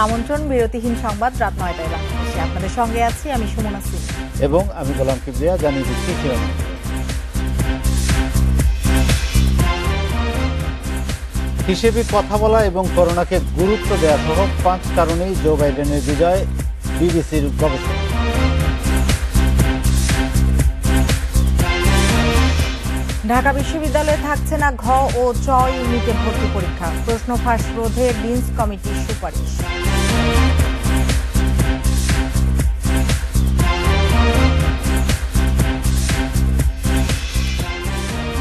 আমন্ত্রণ বিরতিহীন সংবাদ রাত ৯টায় বাংলাদেশে। আপনাদের সঙ্গে আছি আমি সুমনা সিং এবং আমি গোলাম কিবরিয়া। জানিয়ে দিচ্ছি শিরোনাম। হিসেবে কথা বলা এবং করোনাকে গুরুত্ব দেওয়া সহ ৫ কারণেই জো বাইডেনের বিজয়, বিবিসির গবেষণা। ঢাকা বিশ্ববিদ্যালয়ে থাকছে না ঘ ও চ ইউনিটে ভর্তি পরীক্ষা, প্রশ্ন ফাঁস রোধে ডিনস কমিটির সুপারিশ।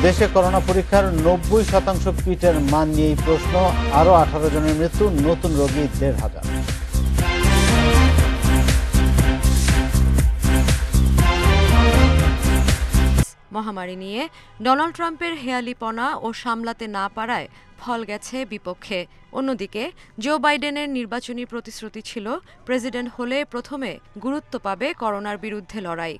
দেশে করোনা পরীক্ষার ৯০% কিটের মান নিয়েই প্রশ্ন, আরও ১৮ জনের মৃত্যু, নতুন রোগী ১,৫০০। মহামারী নিয়ে ডোনাল্ড ট্রাম্পের হেয়ালিপনা ও সামলাতে না পারায় ফল গেছে বিপক্ষে। অন্যদিকে জো বাইডেনের নির্বাচনী প্রতিশ্রুতি ছিল প্রেসিডেন্ট হলে প্রথমে গুরুত্ব পাবে করোনার বিরুদ্ধে লড়াই।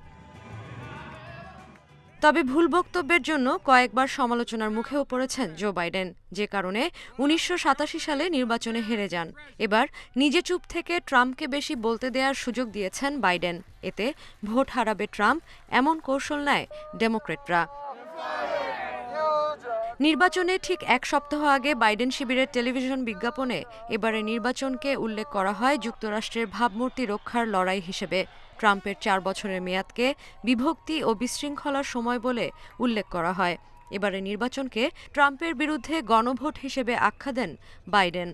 তবে ভুল বক্তব্যের জন্য কয়েকবার সমালোচনার মুখেও পড়েছেন জো বাইডেন, যে কারণে ১৯৮৭ সালে নির্বাচনে হেরে যান। এবার নিজে চুপ থেকে ট্রাম্পকে বেশি বলতে দেওয়ার সুযোগ দিয়েছেন বাইডেন। এতে ভোট হারাবে ট্রাম্প, এমন কৌশল নেয় ডেমোক্র্যাটরা। নির্বাচনে ঠিক এক সপ্তাহ আগে বাইডেন শিবিরের টেলিভিশন বিজ্ঞাপনে এবারে নির্বাচনকে উল্লেখ করা হয় যুক্তরাষ্ট্রের ভাবমূর্তি রক্ষার লড়াই হিসেবে। ট্রাম্পের ৪ বছরের মেয়াদকে বিভক্তি ও বিশৃঙ্খলার সময় বলে উল্লেখ করা হয়। এবারে নির্বাচনকে ট্রাম্পের বিরুদ্ধে গণভোট হিসেবে আখ্যা দেন বাইডেন।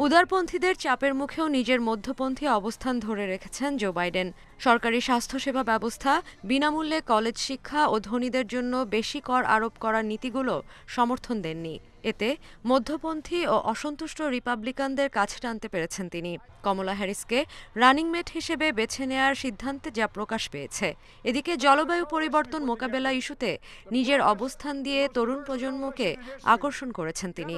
উদারপন্থীদের চাপের মুখেও নিজের মধ্যপন্থী অবস্থান ধরে রেখেছেন জো বাইডেন। সরকারি স্বাস্থ্যসেবা ব্যবস্থা, বিনামূল্যে কলেজ শিক্ষা ও ধনীদের জন্য বেশি কর আরোপ করার নীতিগুলো সমর্থন দেননি। এতে মধ্যপন্থী ও অসন্তুষ্ট রিপাবলিকানদের কাছে টানতে পেরেছেন তিনি। কমলা হ্যারিসকে রানিং মেট হিসেবে বেছে নেওয়ার সিদ্ধান্তে যা প্রকাশ পেয়েছে। এদিকে জলবায়ু পরিবর্তন মোকাবেলা ইস্যুতে নিজের অবস্থান দিয়ে তরুণ প্রজন্মকে আকর্ষণ করেছেন তিনি।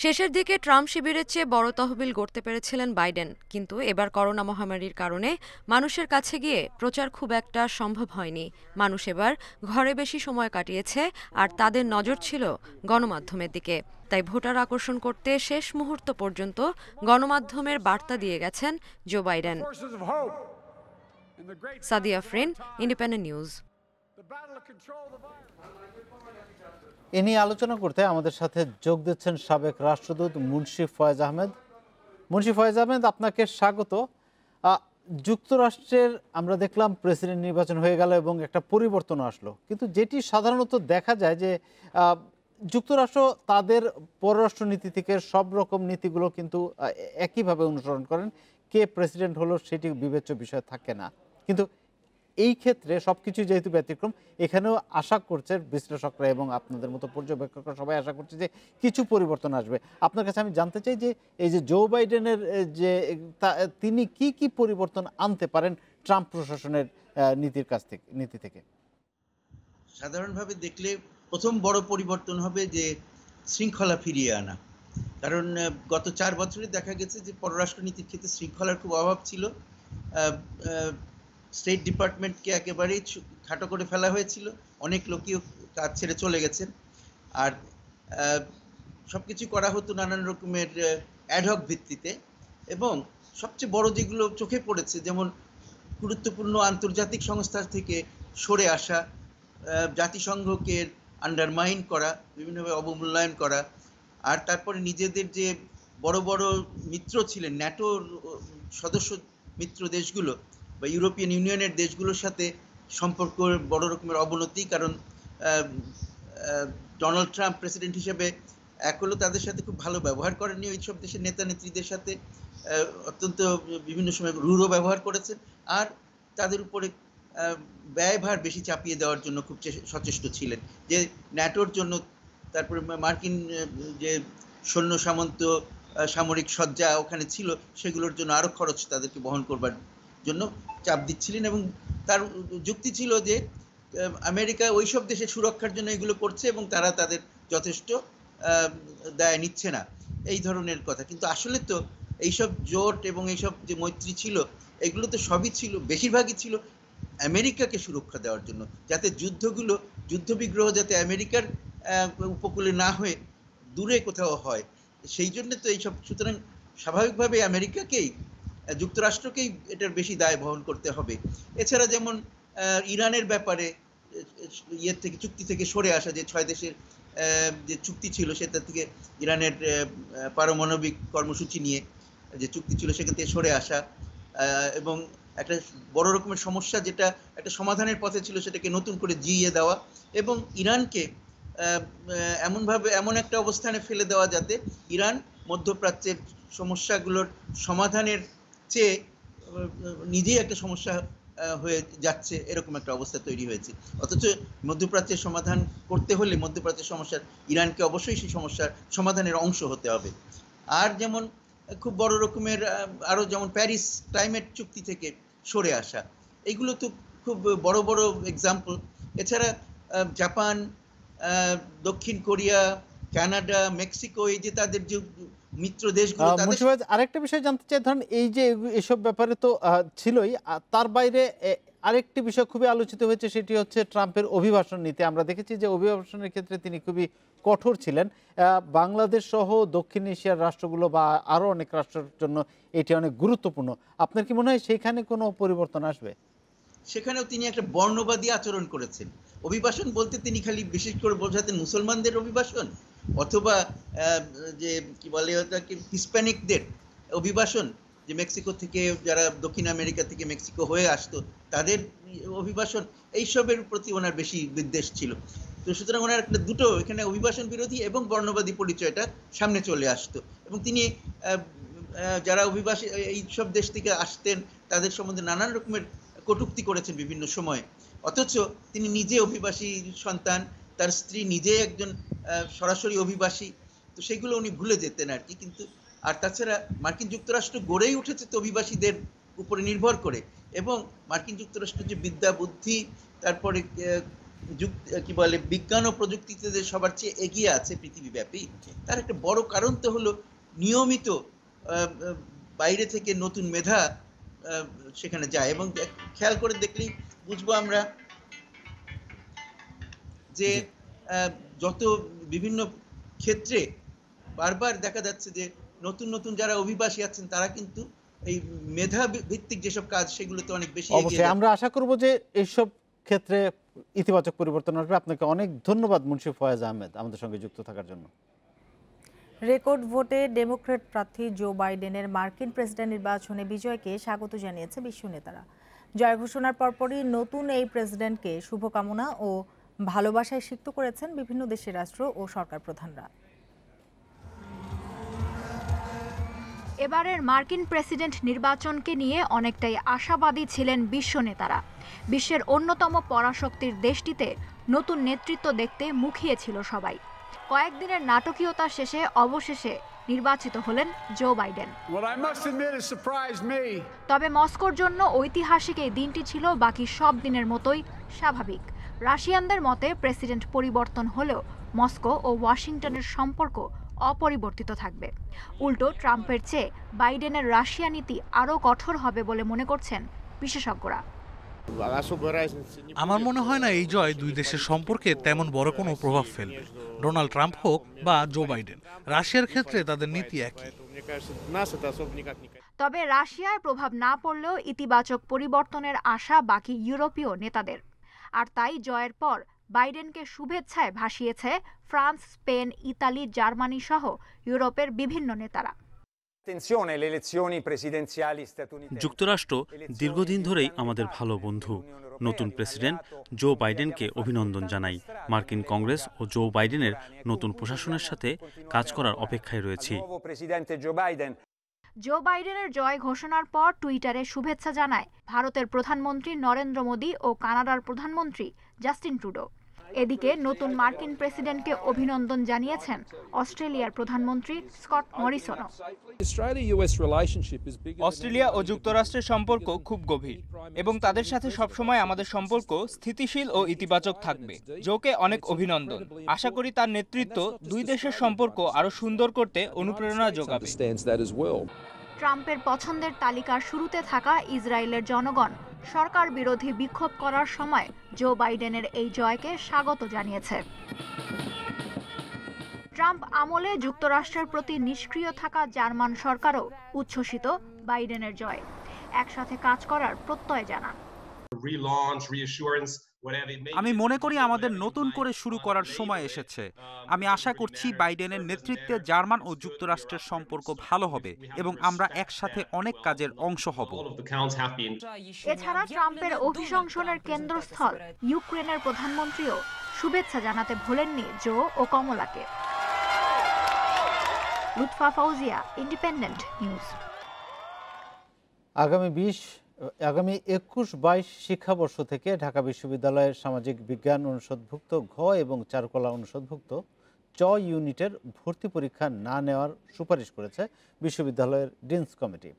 শেষের দিকে ট্রাম্প শিবিরের চেয়ে বড় তহবিল গড়তে পেরেছিলেন বাইডেন, কিন্তু এবার করোনা মহামারীর কারণে মানুষের কাছে গিয়ে প্রচার খুব একটা সম্ভব হয়নি। মানুষ এবার ঘরে বেশি সময় কাটিয়েছে, আর তাদের নজর ছিল গণমাধ্যমের দিকে। তাই ভোটার আকর্ষণ করতে শেষ মুহূর্ত পর্যন্ত গণমাধ্যমের বার্তা দিয়ে গেছেন Joe Biden. Sadia Afrin, Independent News. এ নিয়ে আলোচনা করতে আমাদের সাথে যোগ দিচ্ছেন সাবেক রাষ্ট্রদূত মুন্সি ফয়েজ আহমেদ। মুন্সি ফয়েজ আহমেদ, আপনাকে স্বাগত। যুক্তরাষ্ট্রের আমরা দেখলাম প্রেসিডেন্ট নির্বাচন হয়ে গেল এবং একটা পরিবর্তন আসলো, কিন্তু যেটি সাধারণত দেখা যায় যে যুক্তরাষ্ট্র তাদের পররাষ্ট্রনীতি থেকে সব রকম নীতিগুলো কিন্তু একইভাবে অনুসরণ করেন। কে প্রেসিডেন্ট হলো সেটি বিবেচ্য বিষয় থাকে না, কিন্তু এই ক্ষেত্রে সবকিছু যেহেতু ব্যতিক্রম, এখানেও আশা করছে বিশ্লেষকরা এবং আপনাদের মতো পর্যবেক্ষকরা সবাই আশা করছে যে কিছু পরিবর্তন আসবে। আপনার কাছে আমি জানতে চাই যে এই যে জো বাইডেনের যে তিনি কি কি পরিবর্তন আনতে পারেন ট্রাম্প প্রশাসনের নীতি থেকে? সাধারণভাবে দেখলে প্রথম বড় পরিবর্তন হবে যে শৃঙ্খলা ফিরিয়ে আনা। কারণ গত 4 বছরে দেখা গেছে যে পররাষ্ট্রনীতির ক্ষেত্রে শৃঙ্খলার খুব অভাব ছিল। স্টেট ডিপার্টমেন্টকে একেবারেই খাটো করে ফেলা হয়েছিল, অনেক লোকই কাজ ছেড়ে চলে গেছেন, আর সবকিছু করা হতো নানান রকমের অ্যাডহক ভিত্তিতে। এবং সবচেয়ে বড় যেগুলো চোখে পড়েছে, যেমন গুরুত্বপূর্ণ আন্তর্জাতিক সংস্থা থেকে সরে আসা, জাতিসংঘকে আন্ডারমাইন করা, বিভিন্নভাবে অবমূল্যায়ন করা, আর তারপরে নিজেদের যে বড় বড় মিত্র ছিলেন, ন্যাটোর সদস্য মিত্র দেশগুলো বা ইউরোপিয়ান ইউনিয়নের দেশগুলোর সাথে সম্পর্ক বড় রকমের অবনতি। কারণ ডোনাল্ড ট্রাম্প প্রেসিডেন্ট হিসেবে এক হলো তাদের সাথে খুব ভালো ব্যবহার করেননি, ওই সব দেশের নেতা নেত্রীদের সাথে অত্যন্ত বিভিন্ন সময় রূঢ় ব্যবহার করেছেন, আর তাদের উপরে ব্যয়ভার বেশি চাপিয়ে দেওয়ার জন্য খুব সচেষ্ট ছিলেন। যে ন্যাটোর জন্য, তারপরে মার্কিন যে সৈন্য সামন্ত সামরিক সজ্জা ওখানে ছিল, সেগুলোর জন্য আরও খরচ তাদেরকে বহন করবার জন্য চাপ দিচ্ছিলেন। এবং তার যুক্তি ছিল যে আমেরিকা ওইসব দেশের সুরক্ষার জন্য এগুলো করছে এবং তারা তাদের যথেষ্ট দায় নিচ্ছে না, এই ধরনের কথা। কিন্তু আসলে তো এইসব জোট এবং এইসব যে মৈত্রী ছিল, এগুলো তো সবই ছিল, বেশিরভাগই ছিল আমেরিকাকে সুরক্ষা দেওয়ার জন্য, যাতে যুদ্ধবিগ্রহ যাতে আমেরিকার উপকূলে না হয়ে দূরে কোথাও হয়। সেই জন্য তো এইসব, সুতরাং স্বাভাবিকভাবে আমেরিকাকেই, যুক্তরাষ্ট্রকেই এটার বেশি দায় বহন করতে হবে। এছাড়া যেমন ইরানের ব্যাপারে ইয়ের থেকে, চুক্তি থেকে সরে আসা, যে 6 দেশের যে চুক্তি ছিল সেটা থেকে, ইরানের পারমাণবিক কর্মসূচি নিয়ে যে চুক্তি ছিল সেখান থেকে সরে আসা, এবং একটা বড় রকমের সমস্যা যেটা একটা সমাধানের পথে ছিল সেটাকে নতুন করে জিইয়ে দেওয়া, এবং ইরানকে এমন একটা অবস্থানে ফেলে দেওয়া যাতে ইরান মধ্যপ্রাচ্যের সমস্যাগুলোর সমাধানের চেয়ে নিজেই একটা সমস্যা হয়ে যাচ্ছে, এরকম একটা অবস্থা তৈরি হয়েছে। অথচ মধ্যপ্রাচ্যের সমাধান করতে হলে মধ্যপ্রাচ্যের সমস্যার ইরানকে অবশ্যই সেই সমস্যার সমাধানের অংশ হতে হবে। আর যেমন খুব বড় রকমের আরও যেমন প্যারিস ক্লাইমেট চুক্তি থেকে সরে আসা, এইগুলো তো খুব বড় বড় এক্সাম্পল। এছাড়া জাপান, দক্ষিণ কোরিয়া, কানাডা, মেক্সিকো, এই যে তাদের যে মিত্র দেশগুলো, আরেকটা বিষয় জানতে চাই, ধরেন এই যে এসব ব্যাপারে তো ছিলই, তার বাইরে আরেকটি বিষয় খুবই আলোচিত হয়েছে, সেটি হচ্ছে ট্রাম্পের অভিবাসন নীতি। আমরা দেখেছি যে অভিবাসনের ক্ষেত্রে তিনি খুবই কঠোর ছিলেন। বাংলাদেশ সহ দক্ষিণ এশিয়ার রাষ্ট্রগুলো বা আরও অনেক রাষ্ট্রের জন্য এটি অনেক গুরুত্বপূর্ণ। আপনার কি মনে হয় সেখানে কোনো পরিবর্তন আসবে? সেখানেও তিনি একটা বর্ণবাদী আচরণ করেছেন। অভিবাসন বলতে তিনি খালি বিশেষ করে বোঝাতেন মুসলমানদের অভিবাসন, অথবা যে কি বলে ওটাকে হিসপ্যানিকদের অভিবাসন, যে মেক্সিকো থেকে যারা দক্ষিণ আমেরিকা থেকে মেক্সিকো হয়ে আসতো তাদের অভিবাসন, এইসবের প্রতি ওনার বেশি বিদ্বেষ ছিল। তো সুতরাং ওনার একটা দুটো এখানে অভিবাসন বিরোধী এবং বর্ণবাদী পরিচয়টা সামনে চলে আসতো, এবং তিনি যারা অভিবাসী এইসব দেশ থেকে আসতেন তাদের সম্বন্ধে নানান রকমের কটূক্তি করেছেন বিভিন্ন সময়। অথচ তিনি নিজে অভিবাসী সন্তান, তার স্ত্রী নিজে একজন সরাসরি অভিবাসী, তো সেগুলো উনি ভুলে যেতেন আর কি। কিন্তু আর তাছাড়া মার্কিন যুক্তরাষ্ট্র গড়েই উঠেছে তো অভিবাসীদের উপরে নির্ভর করে, এবং মার্কিন যুক্তরাষ্ট্র যে বিদ্যা বুদ্ধি, তারপরে কি বলে বিজ্ঞান ও প্রযুক্তিতে যে সবার চেয়ে এগিয়ে আছে পৃথিবীব্যাপী, তার একটা বড় কারণ তো হলো নিয়মিত বাইরে থেকে নতুন মেধা সেখানে যায়। এবং খেয়াল করে দেখলেই বুঝবো আমরা যে যত বিভিন্ন ক্ষেত্রে বারবার দেখা যাচ্ছে যে নতুন নতুন যারা অভিবাসী আছেন তারা কিন্তু এই মেধা ভিত্তিক যেসব কাজ সেগুলোতে অনেক বেশি এগিয়ে অবশ্যই আমরা আশা করব যে এইসব ক্ষেত্রে ইতিবাচক পরিবর্তন আসবে। আপনাকে অনেক ধন্যবাদ মুন্সি ফয়েজ আহমেদ আমাদের সঙ্গে যুক্ত থাকার জন্য। রেকর্ড ভোটে ডেমোক্র্যাট প্রার্থী জো বাইডেনের মার্কিন প্রেসিডেন্ট নির্বাচনে বিজয়কে স্বাগত জানিয়েছে বিশ্ব নেতারা। জয় ঘোষণার পরপরই নতুন এই প্রেসিডেন্টকে শুভকামনা ও ভালোবাসায় সিক্ত করেছেন বিভিন্ন দেশের রাষ্ট্র ও সরকার প্রধানরা। এবারের মার্কিন প্রেসিডেন্ট নির্বাচনকে নিয়ে অনেকটাই আশাবাদী ছিলেন বিশ্ব নেতারা। বিশ্বের অন্যতম পরাশক্তির দেশটিতে নতুন নেতৃত্ব দেখতে মুখিয়ে ছিল সবাই। কয়েকদিনের নাটকীয়তা শেষে অবশেষে নির্বাচিত হলেন জো বাইডেন। তবে মস্কোর জন্য ঐতিহাসিক এই দিনটি ছিল বাকি সব দিনের মতোই স্বাভাবিক। রাশিয়ানদের মতে প্রেসিডেন্ট পরিবর্তন হলেও মস্কো ও ওয়াশিংটনের সম্পর্ক অপরিবর্তিত থাকবে। উল্টো ট্রাম্পের চেয়ে বাইডেনের রাশিয়া নীতি আরও কঠোর হবে বলে মনে করছেন বিশেষজ্ঞরা। আমার মনে হয় না এই জয় দুই দেশের সম্পর্কে তেমন বড় কোনো প্রভাব ফেলবে। ডোনাল্ড ট্রাম্প হোক বা জো বাইডেন, রাশিয়ার ক্ষেত্রে তাদের নীতি একই। তবে রাশিয়ার প্রভাব না পড়লেও ইতিবাচক পরিবর্তনের আশা বাকি ইউরোপীয় নেতাদের। আর তাই জয়ের পর বাইডেনকে শুভেচ্ছায় ভাসিয়েছে ফ্রান্স, স্পেন, ইতালি, জার্মানি সহ ইউরোপের বিভিন্ন নেতারা। যুক্তরাষ্ট্র দীর্ঘদিন ধরেই আমাদের ভালো বন্ধু। নতুন প্রেসিডেন্ট জো বাইডেনকে অভিনন্দন জানাই। মার্কিন কংগ্রেস ও জো বাইডেনের নতুন প্রশাসনের সাথে কাজ করার অপেক্ষায় রয়েছি। জো বাইডেনের জয় ঘোষণার পর টুইটারে শুভেচ্ছা জানায় ভারতের প্রধানমন্ত্রী নরেন্দ্র মোদী ও কানাডার প্রধানমন্ত্রী জাস্টিন ট্রুডো। এদিকে নতুন মার্কিন প্রেসিডেন্টকে অভিনন্দন জানিয়েছেন অস্ট্রেলিয়ার প্রধানমন্ত্রী স্কট মরিসনও। অস্ট্রেলিয়া ও যুক্তরাষ্ট্রের সম্পর্ক খুব গভীর এবং তাদের সাথে সবসময় আমাদের সম্পর্ক স্থিতিশীল ও ইতিবাচক থাকবে। জোকে অনেক অভিনন্দন। আশা করি তার নেতৃত্ব দুই দেশের সম্পর্ক আরো সুন্দর করতে অনুপ্রেরণা যোগাবে। ট্রাম্পের পছন্দের তালিকার শুরুতে থাকা ইসরায়েলের জনগণ সরকার বিরোধী বিক্ষোভ করার সময় জো বাইডেনের এই জয়কে স্বাগত জানিয়েছে। ট্রাম্প আমলে যুক্তরাষ্ট্রের প্রতি নিষ্ক্রিয় থাকা জার্মান সরকারও উচ্ছ্বসিত বাইডেনের জয়, একসাথে কাজ করার প্রত্যয় জানান। আমি মনে করি আমাদের নতুন করে শুরু করার সময় এসেছে। আমি আশা করছি বাইডেনের নেতৃত্বে জার্মান ও যুক্তরাষ্ট্রের সম্পর্ক ভালো হবে এবং আমরা একসাথে অনেক কাজের অংশ হব। এছাড়া ট্রাম্পের অভিশংসনের কেন্দ্রস্থল ইউক্রেনের প্রধানমন্ত্রীও শুভেচ্ছা জানাতে ভোলেননি জো ও কমলাকে। Lutfa Fauzia, Independent News. আগামী 21-22 শিক্ষাবর্ষ থেকে ঢাকা বিশ্ববিদ্যালয়ের সামাজিক বিজ্ঞান অনুষদভুক্ত ঘ এবং চারুকলা অনুষদভুক্ত চ ইউনিটের ভর্তি পরীক্ষা না নেওয়ার সুপারিশ করেছে বিশ্ববিদ্যালয়ের ডিনস কমিটি।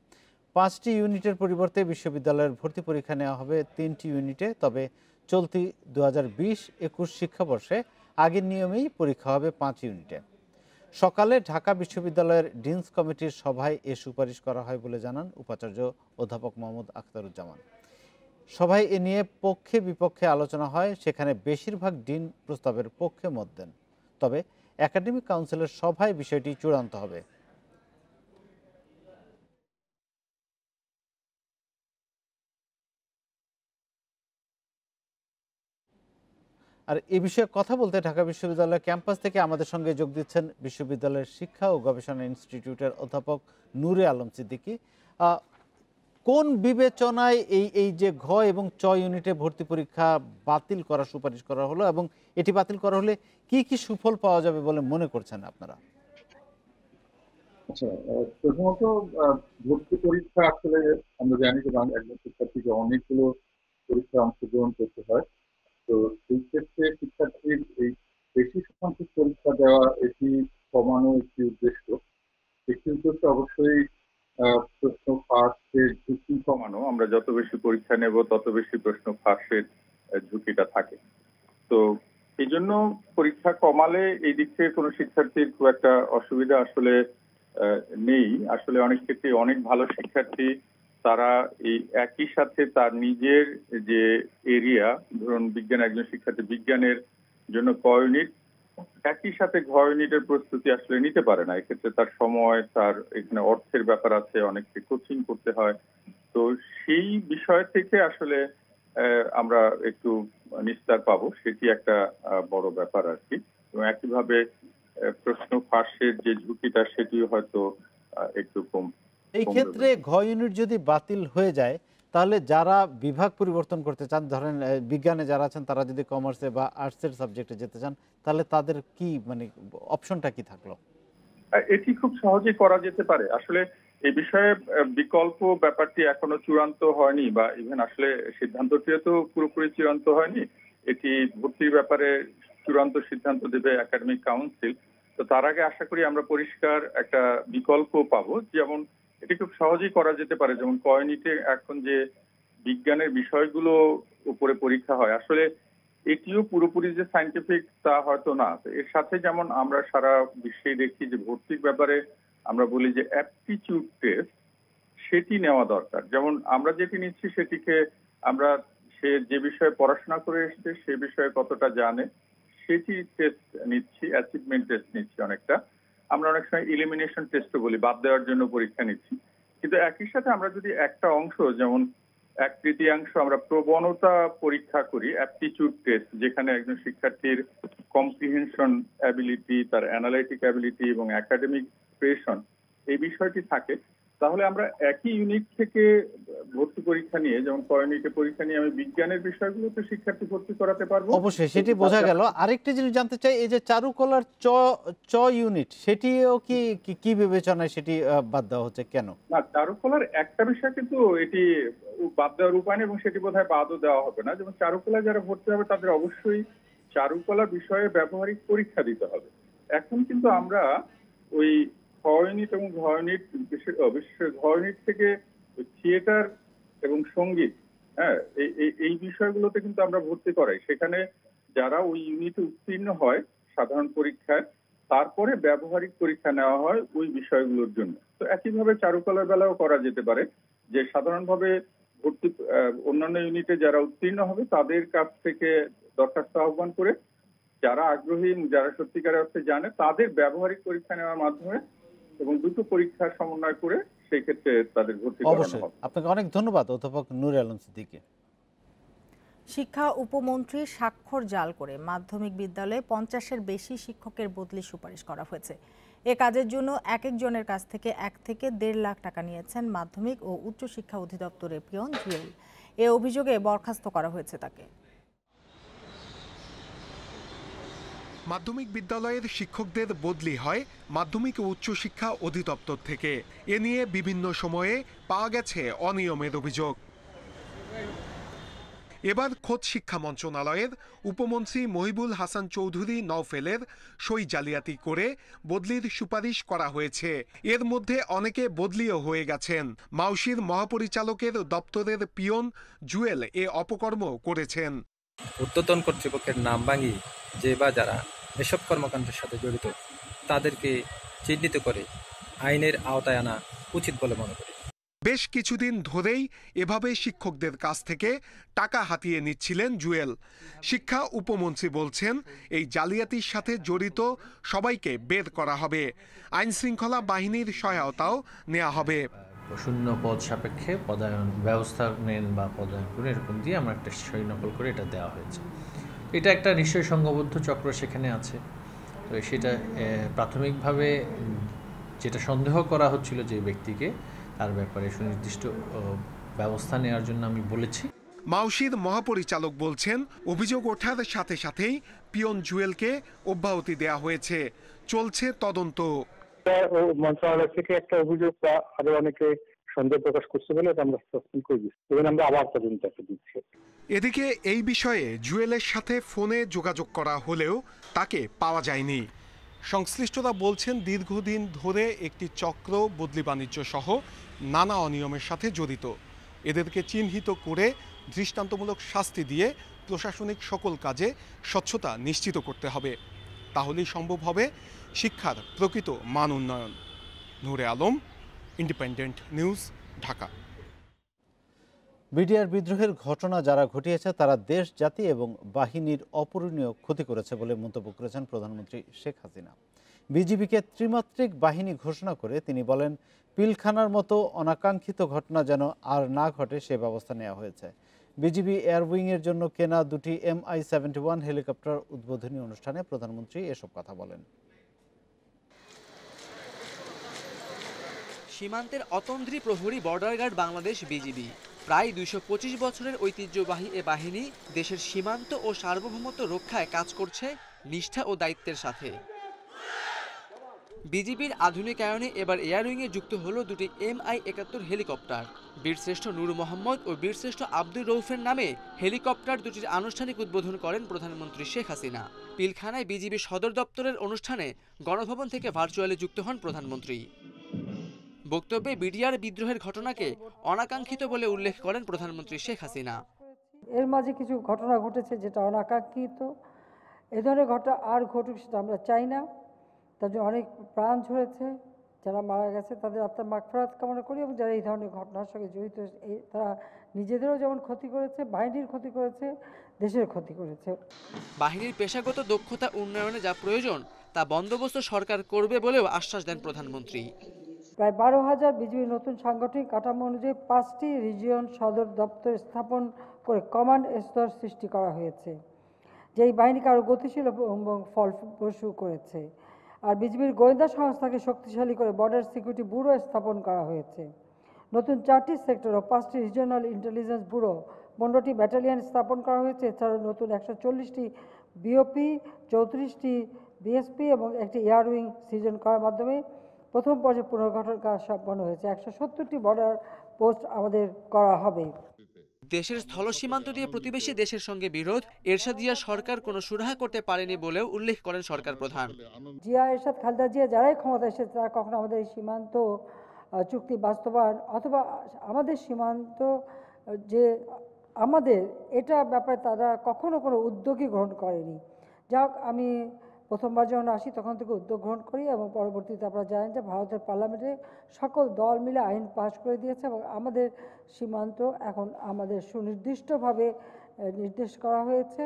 5টি ইউনিটের পরিবর্তে বিশ্ববিদ্যালয়ের ভর্তি পরীক্ষা নেওয়া হবে 3টি ইউনিটে। তবে চলতি 2020-21 শিক্ষাবর্ষে আগের নিয়মেই পরীক্ষা হবে 5 ইউনিটে। সকালে ঢাকা বিশ্ববিদ্যালয়ের ডিনস কমিটির সভায় এ সুপারিশ করা হয় বলে জানান উপাচার্য অধ্যাপক মোহাম্মদ আখতারুজ্জামান। সভায় এ নিয়ে পক্ষে বিপক্ষে আলোচনা হয়, সেখানে বেশিরভাগ ডিন প্রস্তাবের পক্ষে মত দেন। তবে একাডেমিক কাউন্সিলের সভায় বিষয়টি চূড়ান্ত হবে। আর এ বিষয়ে কথা বলতে ঢাকা বিশ্ববিদ্যালয়ের ক্যাম্পাস থেকে আমাদের সঙ্গে যোগ দিচ্ছেন বিশ্ববিদ্যালয়ের শিক্ষা ও গবেষণা ইনস্টিটিউটের অধ্যাপক নূরে আলম সিদ্দিকী। কোন বিবেচনায় এই যে ঘ এবং চ ইউনিটে ভর্তি পরীক্ষা বাতিল করার সুপারিশ করা হলো এবং এটি বাতিল করা হলে কি কি সুফল পাওয়া যাবে বলে মনে করছেন আপনারা? আচ্ছা, প্রথমত ভর্তি পরীক্ষা আসলে আমরা জানি যে একজন শিক্ষার্থীকে অনেকগুলো পরীক্ষায় অংশগ্রহণ করতে হয়। তো সেই ক্ষেত্রে শিক্ষার্থীর এই বেশি সংখ্যক পরীক্ষা দেওয়া এটি কমানো একটি উদ্দেশ্য। একটি উদ্দেশ্য অবশ্যই প্রশ্ন ফাঁসের ঝুঁকি কমানো। আমরা যত বেশি পরীক্ষা নেব তত বেশি প্রশ্ন ফাঁসের ঝুঁকিটা থাকে। তো এই জন্য পরীক্ষা কমালে এই দিক থেকে কোনো শিক্ষার্থীর খুব একটা অসুবিধা আসলে নেই। আসলে অনেক ক্ষেত্রে অনেক ভালো শিক্ষার্থী তারা এই একই সাথে তার নিজের যে এরিয়া, ধরুন বিজ্ঞান একজন শিক্ষার্থী বিজ্ঞানের জন্য ক ইউনিট, একই সাথে ঘ ইউনিটের প্রস্তুতি আসলে নিতে পারে না। এক্ষেত্রে তার সময়, তার এখানে অর্থের ব্যাপার আছে, অনেককে কোচিং করতে হয়। তো সেই বিষয় থেকে আসলে আমরা একটু নিস্তার পাবো, সেটি একটা বড় ব্যাপার আর কি। এবং একইভাবে প্রশ্ন ফাঁসের যে ঝুঁকিটা সেটিও হয়তো একটু কম। এই ক্ষেত্রে ঘ ইউনিট যদি বাতিল হয়ে যায় তাহলে যারা বিভাগ পরিবর্তন করতে চান, ধরেন বিজ্ঞানে যারা আছেন তারা যদি কমার্সে বা আর্টসের সাবজেক্টে যেতে চান, তাহলে তাদের কি অপশনটা কি থাকলো? এটি খুব সহজেই করা যেতে পারে। আসলে এই বিষয়ে বিকল্প ব্যাপারটি এখনো চূড়ান্ত হয়নি, বা ইভেন আসলে সিদ্ধান্তটিও তো পুরোপুরি চূড়ান্ত হয়নি। এটি ভর্তির ব্যাপারে চূড়ান্ত সিদ্ধান্ত দেবে একাডেমিক কাউন্সিল। তো তার আগে আশা করি আমরা পরিষ্কার একটা বিকল্প পাবো। যেমন এটি খুব সহজেই করা যেতে পারে, যেমন ক ইউনিটে এখন যে বিজ্ঞানের বিষয়গুলো উপরে পরীক্ষা হয়, আসলে এটিও পুরোপুরি যে সায়েন্টিফিক তা হয়তো না। এর সাথে যেমন আমরা সারা বিশ্বে দেখি যে ভর্তির ব্যাপারে আমরা বলি যে অ্যাপটিটিউড টেস্ট, সেটি নেওয়া দরকার। যেমন আমরা যেটি নিচ্ছি সেটিকে আমরা সে যে বিষয়ে পড়াশোনা করে এসেছে সে বিষয়ে কতটা জানে সেটি টেস্ট নিচ্ছি, অ্যাচিভমেন্ট টেস্ট নিচ্ছি অনেকটা। আমরা অনেক সময় ইলিমিনেশন টেস্টও বলি, বাদ দেওয়ার জন্য পরীক্ষা নিচ্ছি। কিন্তু একই সাথে আমরা যদি একটা অংশ, যেমন 1/3 আমরা প্রবণতা পরীক্ষা করি, অ্যাপটিটিউড টেস্ট, যেখানে একজন শিক্ষার্থীর কম্প্রিহেনশন অ্যাবিলিটি, তার অ্যানালাইটিক অ্যাবিলিটি এবং একাডেমিক প্রেশন এই বিষয়টি থাকে, তাহলে আমরা একই ইউনিট থেকে ভর্তি পরীক্ষা নিয়ে, যেমন ক ইউনিটে পরীক্ষা নিয়ে আমি বিজ্ঞানের বিষয়গুলোতে শিক্ষার্থী ভর্তি করাতে পারবো। অবশ্যই সেটি বোঝা গেল। আরেকটি জিনিস জানতে চাই, এই যে চারুকলার চ ইউনিট, সেটিও কি বিবেচনায় সেটি বাদ দেওয়া হচ্ছে কেন? না, চারুকলার একটা বিষয় কিন্তু এটি বাদ দেওয়ার উপায় নেই এবং সেটি বোধহয় বাদও দেওয়া হবে না। যেমন চারুকলা যারা ভর্তি হবে তাদের অবশ্যই চারুকলা বিষয়ে ব্যবহারিক পরীক্ষা দিতে হবে। এখন কিন্তু আমরা ওই খ ইউনিট এবং ঘ ইউনিট, বিশেষ ঘ ইউনিট থেকে থিয়েটার এবং সঙ্গীত, হ্যাঁ, এই বিষয়গুলোতে কিন্তু আমরা ভর্তি করাই। সেখানে যারা ওই ইউনিটে উত্তীর্ণ হয় সাধারণ পরীক্ষায়, তারপরে ব্যবহারিক পরীক্ষা নেওয়া হয় ওই বিষয়গুলোর জন্য। তো একইভাবে চারুকলার বেলাও করা যেতে পারে, যে সাধারণভাবে ভর্তি অন্যান্য ইউনিটে যারা উত্তীর্ণ হবে তাদের কাছ থেকে দরখাস্ত আহ্বান করে যারা আগ্রহী, যারা সত্যিকার অর্থে জানে, তাদের ব্যবহারিক পরীক্ষা নেওয়ার মাধ্যমে এবং দুটো পরীক্ষার সমন্বয় করে সেই ক্ষেত্রে তাদের ভর্তি করানো হবে। আপনাকে অনেক ধন্যবাদ অধ্যাপক নূরে আলম সিদ্দিকী। শিক্ষা উপমন্ত্রী স্বাক্ষর জাল করে মাধ্যমিক বিদ্যালয়ে 50-এর বেশি শিক্ষকের বদলি সুপারিশ করা হয়েছে। এ কাজের জন্য এক একজনের কাছ থেকে 1 থেকে 1.5 লাখ টাকা নিয়েছেন মাধ্যমিক ও উচ্চ শিক্ষা অধিদপ্তরের পিয়ন জুয়েল। এ অভিযোগে বরখাস্ত করা হয়েছে তাকে। মাধ্যমিক বিদ্যালয়ের শিক্ষকদের বদলি হয় মাধ্যমিক ও উচ্চ শিক্ষা অধিদপ্তর থেকে। এ নিয়ে বিভিন্ন সময়ে পাওয়া গেছে অনিয়মের অভিযোগ। এবার খোদ শিক্ষা মন্ত্রণালয়ের উপমন্ত্রী মহিবুল হাসান চৌধুরী নওফেলের সই জালিয়াতি করে বদলির সুপারিশ করা হয়েছে। এর মধ্যে অনেকে বদলিও হয়ে গেছেন। মাউশির মহাপরিচালকের দপ্তরের পিয়ন জুয়েল এ অপকর্ম করেছেন। ঊর্ধ্বতন কর্তৃপক্ষের নাম ভাঙিয়ে যে বা যারা এসব কর্মকাণ্ডের সাথে জড়িত তাদেরকে চিহ্নিত করে আইনের আওতায় আনা উচিত বলে মনে করি। বেশ কিছুদিন ধরেই এভাবে শিক্ষকদের কাছ থেকে টাকা হাতিয়ে নিচ্ছিলেন জুয়েল। শিক্ষা উপমন্ত্রী বলছেন, এই জালিয়াতির সাথে জড়িত সবাইকে বের করা হবে। আইন শৃঙ্খলা বাহিনীর সহায়তাও নেওয়া হবে। শূন্য পদ সাপেক্ষে পদায়ন ব্যবস্থা নেন বা পদায়ন করে এরকম দিয়ে আমরা একটা সই নকল করে এটা দেওয়া হয়েছে। এটা একটা নিশ্চয়ই সংঘবদ্ধ চক্র সেখানে আছে। তো সেটা প্রাথমিকভাবে যেটা সন্দেহ করা হচ্ছিল যে ব্যক্তিকে, তার ব্যাপারে সুনির্দিষ্ট ব্যবস্থা নেওয়ার জন্য আমি বলেছি। মাউশির মহাপরিচালক বলছেন, অভিযোগ ওঠার সাথে সাথেই পিয়ন জুয়েলকে অব্যাহতি দেওয়া হয়েছে, চলছে তদন্ত। মন্ত্রণালয় থেকে একটা অভিযোগ আরো অনেকে সন্দেহ প্রকাশ করছে বলে আমরা সাসপেন্ড করে দিচ্ছি, এবং আমরা আবার তদন্ত দিচ্ছি। এদিকে এই বিষয়ে জুয়েলের সাথে ফোনে যোগাযোগ করা হলেও তাকে পাওয়া যায়নি। সংশ্লিষ্টরা বলছেন, দীর্ঘদিন ধরে একটি চক্র বদলি বাণিজ্য সহ নানা অনিয়মের সাথে জড়িত। এদেরকে চিহ্নিত করে দৃষ্টান্তমূলক শাস্তি দিয়ে প্রশাসনিক সকল কাজে স্বচ্ছতা নিশ্চিত করতে হবে। তাহলেই সম্ভব হবে শিক্ষার প্রকৃত মান উন্নয়ন। Nure Alam, Independent News, Dhaka. BDR বিদ্রোহের ঘটনা যারা ঘটিয়েছে তারা দেশ, জাতি এবং বাহিনীর অপূরণীয় ক্ষতি করেছে বলে মন্তব্য করেছেন প্রধানমন্ত্রী শেখ হাসিনা। বিজিবিকে ত্রিমাত্রিক বাহিনী ঘোষণা করে তিনি বলেন, পিলখানার মতো অনাকাঙ্ক্ষিত ঘটনা যেন আর না ঘটে সে ব্যবস্থা নেওয়া হয়েছে। বিজিবি এয়ারউইংয়ের জন্য কেনা 2টি MI-71 হেলিকপ্টার উদ্বোধনী অনুষ্ঠানে প্রধানমন্ত্রী এসব কথা বলেন। সীমান্তের অতন্দ্রী প্রহরী বর্ডার গার্ড বাংলাদেশ বিজিবি প্রায় 225 বছরের ঐতিহ্যবাহী এ বাহিনী দেশের সীমান্ত ও সার্বভৌমত্ব রক্ষায় কাজ করছে নিষ্ঠা ও দায়িত্বের সাথে। বিজিবির আধুনিকায়নে এবার এয়ারউইংয়ে যুক্ত হলো 2টি MI-71 হেলিকপ্টার। বীরশ্রেষ্ঠ নূর মোহাম্মদ ও বীরশ্রেষ্ঠ আব্দুর রৌফের নামে হেলিকপ্টার দুটির আনুষ্ঠানিক উদ্বোধন করেন প্রধানমন্ত্রী শেখ হাসিনা। পিলখানায় বিজিবি সদর দপ্তরের অনুষ্ঠানে গণভবন থেকে ভার্চুয়ালি যুক্ত হন প্রধানমন্ত্রী। বক্তব্যে বিডিআর বিদ্রোহের ঘটনাকে অনাকাঙ্ক্ষিত বলে উল্লেখ করেন প্রধানমন্ত্রী শেখ হাসিনা। এর মাঝে কিছু ঘটনা ঘটেছে যেটা অনাকাঙ্ক্ষিত। এ ধরনের ঘটনা আর ঘটুক সেটা আমরা চাই না। তার জন্য অনেক প্রাণ ঝরেছে, যারা মারা গেছে তাদের আত্মার মাগফিরাত কামনা করি, এবং যারা এই ধরনের ঘটনার সঙ্গে জড়িত তারা নিজেদেরও যেমন ক্ষতি করেছে, বাহিনীর ক্ষতি করেছে, দেশের ক্ষতি করেছে। বাহিনীর পেশাগত দক্ষতা উন্নয়নে যা প্রয়োজন তা বন্দোবস্ত সরকার করবে বলেও আশ্বাস দেন প্রধানমন্ত্রী। প্রায় 12,000 বিজিবির নতুন সাংগঠনিক কাঠামো অনুযায়ী 5টি রিজিয়ন সদর দপ্তর স্থাপন করে কমান্ড স্তর সৃষ্টি করা হয়েছে, যেই বাহিনীকে আরও গতিশীল এবং ফলপ্রসূ করেছে। আর বিজিবির গোয়েন্দা সংস্থাকে শক্তিশালী করে বর্ডার সিকিউরিটি ব্যুরো স্থাপন করা হয়েছে। নতুন 4টি সেক্টর ও 5টি রিজিওনাল ইন্টেলিজেন্স ব্যুরো, 15টি ব্যাটালিয়ন স্থাপন করা হয়েছে। এছাড়াও নতুন 140টি বিওপি, 34টি বিএসপি এবং একটি এয়ারউইং সৃজন করার মাধ্যমে প্রথম পর্যায়ে পুনর্গঠন কাজ সম্পন্ন হয়েছে। 170টি বর্ডার পোস্ট আমাদের করা হবে। দেশের স্থল সীমান্ত দিয়ে প্রতিবেশী দেশের সঙ্গে বিরোধ, এরশাদ জিয়া সরকার কোনো সুরাহা করতে পারেনি বলেও উল্লেখ করেন সরকার প্রধান। জিয়া, এরশাদ, খালেদা জিয়া যারাই ক্ষমতা এসেছে তারা কখনো আমাদের এই সীমান্ত চুক্তি বাস্তবায়ন অথবা আমাদের সীমান্ত যে আমাদের এটা ব্যাপারে তারা কখনো কোনো উদ্যোগই গ্রহণ করেনি। যাক, আমি প্রথমবার যখন আসি তখন থেকে উদ্যোগ গ্রহণ করি, এবং পরবর্তীতে আপনারা জানেন যে ভারতের পার্লামেন্টে সকল দল মিলে আইন পাশ করে দিয়েছে, এবং আমাদের সীমান্ত এখন আমাদের সুনির্দিষ্টভাবে নির্দেশ করা হয়েছে।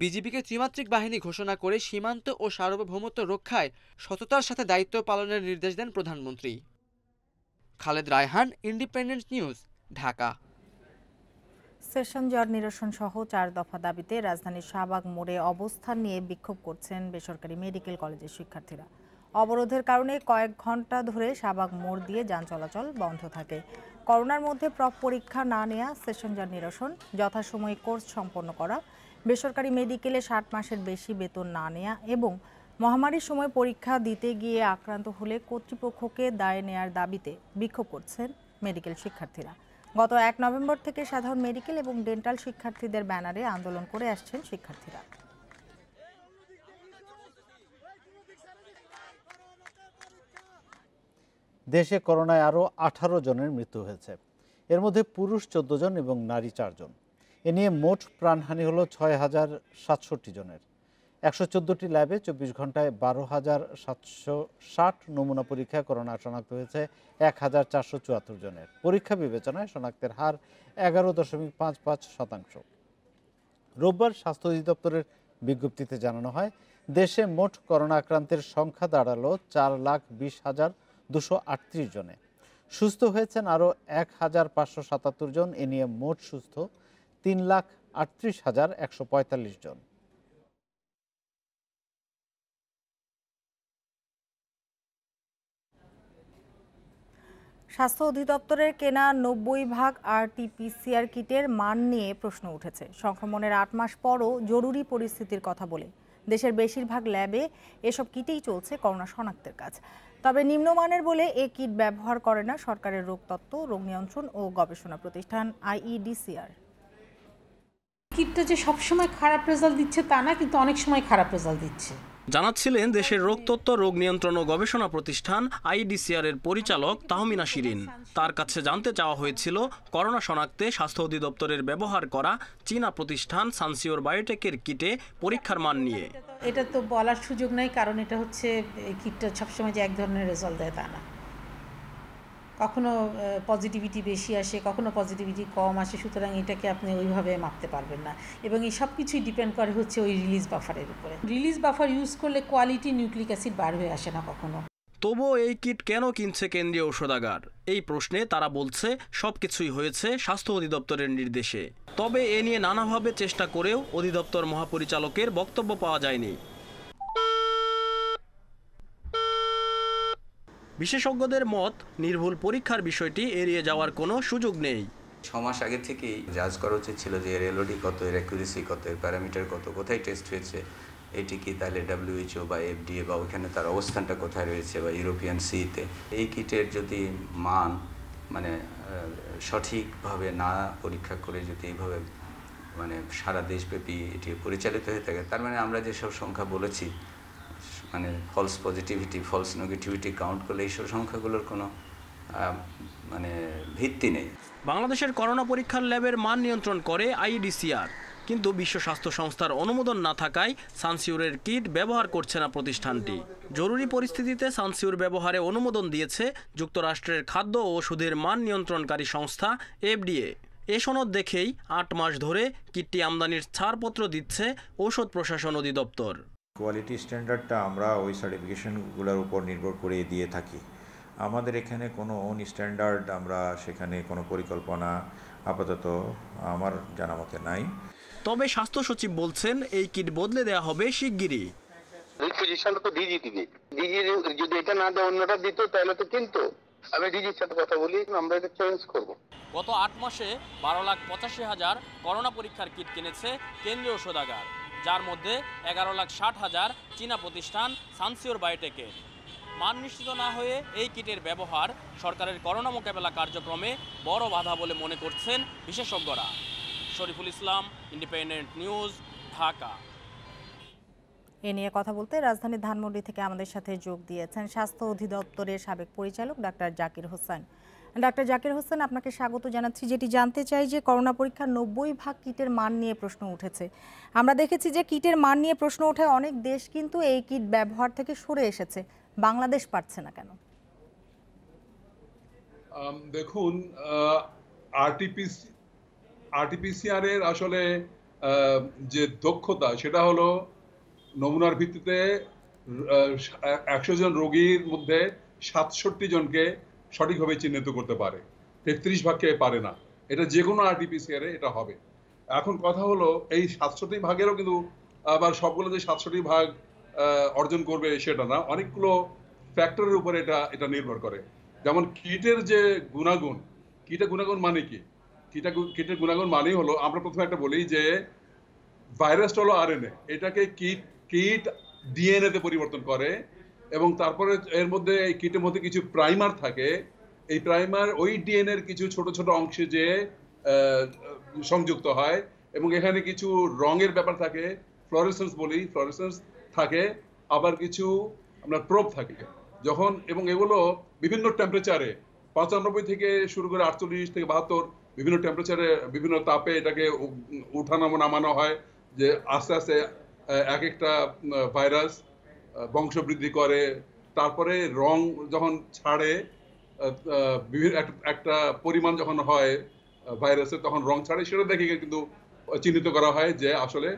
বিজিবিকে ত্রিমাত্রিক বাহিনী ঘোষণা করে সীমান্ত ও সার্বভৌমত্ব রক্ষায় সততার সাথে দায়িত্ব পালনের নির্দেশ দেন প্রধানমন্ত্রী। Khaled Raihan, independent News, Dhaka. Session জট নিরসন সহ 4 দফা দাবিতে রাজধানীর শাহবাগ মোড়ে অবস্থান নিয়ে বিক্ষোভ করছেন বেসরকারি মেডিকেল কলেজের শিক্ষার্থীরা। অবরোধের কারণে কয়েক ঘন্টা ধরে শাহবাগ মোড় দিয়ে যান চলাচল বন্ধ থাকে। করোনার মধ্যে প্রপ পরীক্ষা না নেওয়া, সেশন জট নিরসন, যথাসময়ে কোর্স সম্পন্ন করা, বেসরকারি মেডিকেলে 60 মাসের বেশি বেতন না নেওয়া এবং মহামারীর সময় পরীক্ষা দিতে গিয়ে আক্রান্ত হলে কর্তৃপক্ষকে দায় নেয়ার দাবিতে বিক্ষোভ করছেন মেডিকেল শিক্ষার্থীরা। গত 1 নভেম্বর থেকে সাধারণ মেডিকেল এবং ডেন্টাল শিক্ষার্থীদের ব্যানারে আন্দোলন করে আসছেন শিক্ষার্থীরা। দেশে করোনায় আরও 18 জনের মৃত্যু হয়েছে। এর মধ্যে পুরুষ 14 জন এবং নারী 4 জন। এ নিয়ে মোট প্রাণহানি হলো 6067 জনের। 114টি ল্যাবে 24 ঘন্টায় 12,760 নমুনা পরীক্ষায় করোনা শনাক্ত হয়েছে 1474 জনের। পরীক্ষা বিবেচনায় শনাক্তের হার 11.55%। রোববার স্বাস্থ্য অধিদপ্তরের বিজ্ঞপ্তিতে জানানো হয়, দেশে মোট করোনা আক্রান্তের সংখ্যা দাঁড়ালো 4,20,238 জনে। সুস্থ হয়েছেন আরও 1,577 জন। এ নিয়ে মোট সুস্থ 3,38,145 জন। স্বাস্থ্য অধিদপ্তরের কেনা 90 ভাগ RT-PCR কিটের মান নিয়ে প্রশ্ন উঠেছে। সংক্রমণের 8 মাস পরও জরুরি পরিস্থিতির কথা বলে দেশের বেশিরভাগ ল্যাবে এসব কিটেই চলছে করোনা শনাক্তের কাজ। তবে নিম্নমানের বলে এ কিট ব্যবহার করে না সরকারের রোগতত্ত্ব, রোগ নিয়ন্ত্রণ ও গবেষণা প্রতিষ্ঠান IEDCR। কিটটা যে সবসময় খারাপ রেজাল্ট দিচ্ছে তা না, কিন্তু অনেক সময় খারাপ রেজাল্ট দিচ্ছে। জানাচ্ছিলেন দেশের রোগতত্ত্ব, রোগ নিয়ন্ত্রণ ও গবেষণা প্রতিষ্ঠান IEDCR এর পরিচালক তাহমিনা শিরিন। তার কাছে জানতে চাওয়া হয়েছিল করোনা শনাক্তে স্বাস্থ্য অধিদপ্তরের ব্যবহার করা চীনা প্রতিষ্ঠান সানসিওর বায়োটেকের কিটে পরীক্ষার মান নিয়ে। এটা তো বলার সুযোগ নাই, কারণ এটা হচ্ছে কিটটা সবসময় যে এক ধরনের রেজাল্ট দেয় তা না। কখনো পজিটিভিটি বেশি আসে, কখনো পজিটিভিটি কম আসে, সুতরাং এটাকে আপনি ওইভাবে মাপতে পারবেন না। এবং এই সব কিছুই ডিপেন্ড করে হচ্ছে ওই রিলিজ বাফারের উপরে। রিলিজ বাফার ইউজ করলে কোয়ালিটি নিউক্লিক অ্যাসিড বার হয়ে আসে না কখনো। তবুও এই কিট কেন কিনছে কেন্দ্রীয় ঔষধাগার? এই প্রশ্নে তারা বলছে সবকিছুই হয়েছে স্বাস্থ্য অধিদপ্তরের নির্দেশে। তবে এ নিয়ে নানাভাবে চেষ্টা করেও অধিদপ্তর মহাপরিচালকের বক্তব্য পাওয়া যায়নি। বিশেষজ্ঞদের মত, নির্ভুল পরীক্ষার বিষয়টি এড়িয়ে যাওয়ার কোনো সুযোগ নেই। 6 মাস আগে থেকেই জাজ করা উচিত ছিল যে এর এলওডি কত, এর অ্যাকুরেসি কত, এর প্যারামিটার কত, কোথায় টেস্ট হয়েছে, এটি কি তাহলে WHO বা FDA বা ওইখানে তার অবস্থানটা কোথায় রয়েছে, বা ইউরোপিয়ান সিতে। এই কিটের যদি মান মানে সঠিকভাবে না পরীক্ষা করে যদি এইভাবে মানে সারা দেশব্যাপী এটি পরিচালিত হয়ে থাকে, তার মানে আমরা যেসব সংখ্যা বলেছি, মানে false positivity, false negativity count করলে এইসব সংখ্যাগুলোর কোনো মানে ভিত্তি নেই। বাংলাদেশের করোনা পরীক্ষার ল্যাবের মান নিয়ন্ত্রণ করে IEDCR, কিন্তু বিশ্ব স্বাস্থ্য সংস্থার অনুমোদন না থাকায় সানসিওরের কিট ব্যবহার করছে না প্রতিষ্ঠানটি। জরুরি পরিস্থিতিতে সানসিওর ব্যবহারে অনুমোদন দিয়েছে যুক্তরাষ্ট্রের খাদ্য ও ওষুধের মান নিয়ন্ত্রণকারী সংস্থা FDA। এ সনদ দেখেই 8 মাস ধরে কিটটি আমদানির ছাড়পত্র দিচ্ছে ঔষধ প্রশাসন অধিদপ্তর। কোয়ালিটি স্ট্যান্ডার্ডটা আমরা ওই সার্টিফিকেশনগুলোর উপর নির্ভর করে দিয়ে থাকি। আমাদের এখানে কোনো ওন স্ট্যান্ডার্ড, আমরা সেখানে কোনো পরিকল্পনা আপাতত আমার জানা মতে নাই। তবে স্বাস্থ্য সচিব বলছেন এই কিট বদলে দেওয়া হবে শিগগিরই। রিকুইজিশনটা তো ডিজি দিবে, ডিজি যদি এটা না দেয় অন্যটা দিত তাহলে তো কিনতো। আমি ডিজির সাথে কথা বলি, আমরা এটা চেঞ্জ করব। গত 8 মাসে 12,85,000 করোনা পরীক্ষার কিট কিনেছে কেন্দ্রীয় ঔষধাগার, যার মধ্যে 11,60,000 চীনা প্রতিষ্ঠান সানসিওর বায়োটেকের। মান নিশ্চিত না হয়ে এই কিটের ব্যবহার সরকারের করোনা মোকাবেলা কার্যক্রমে বড় বাধা বলে মনে করছেন বিশেষজ্ঞরা। Shariful Islam, Independent News, Dhaka. এ নিয়ে কথা বলতে রাজধানীর ধানমন্ডি থেকে আমাদের সাথে যোগ দিয়েছেন স্বাস্থ্য অধিদপ্তরের সাবেক পরিচালক ডাক্তার জাকির হোসেন। ডাক্তার জাকির হোসেন, আপনাকে স্বাগত জানাচ্ছি। যেটি জানতে চাই যে করোনা পরীক্ষার 90 ভাগ কিটের মান নিয়ে প্রশ্ন উঠেছে। আমরা দেখেছি যে কিটের মান নিয়ে প্রশ্ন ওঠায় অনেক দেশ কিন্তু এই কিট ব্যবহার থেকে সরে এসেছে, বাংলাদেশ পারছে না কেন? দেখুন, RT-PCR এর আসলে যে দক্ষতা সেটা হলো নমুনার ভিত্তিতে 100 জন রোগীর মধ্যে 67 জনকে সঠিকভাবে চিহ্নিত করতে পারে, 33 ভাগকে পারে না। এটা যে কোনো আরটিপিসিআর এটা হবে। এখন কথা হলো এই 67 ভাগেরও কিন্তু আবার সবগুলো যে 67 ভাগ অর্জন করবে সেটা না, অনেকগুলো ফ্যাক্টরের উপরে এটা নির্ভর করে। যেমন কিটের যে গুণাগুণ, কিটের গুণাগুণ মানে কি? কিটের গুণাগুণ মানেই হলো, আমরা প্রথমে একটা বলি যে ভাইরাসটা হলো আরএনএ, এটাকে কিট ডিএনএ তে পরিবর্তন করে এবং তারপরে এর মধ্যে এই কিটের মধ্যে কিছু প্রাইমার থাকে। এই প্রাইমার ওই ডিএনএর কিছু ছোট ছোট অংশে যে সংযুক্ত হয় এবং এখানে কিছু রঙের ব্যাপার থাকে, ফ্লোরেসেন্স বলি, ফ্লোরেসেন্স থাকে, আবার কিছু আপনার প্রোব থাকে যখন, এবং এগুলো বিভিন্ন টেম্পারেচারে 95 থেকে শুরু করে 48 থেকে 72 বিভিন্ন টেম্পারেচারে বিভিন্ন তাপে এটাকে উঠানো নামানো হয়, যে আস্তে আস্তে এক একটা ভাইরাস বংশবৃদ্ধি করে। তারপরে রং যখন ছাড়ে, একটা পরিমাণ যখন হয় ভাইরাসের, তখন রং ছাড়ে, সেটা দেখে কিন্তু চিহ্নিত করা হয় যে আসলে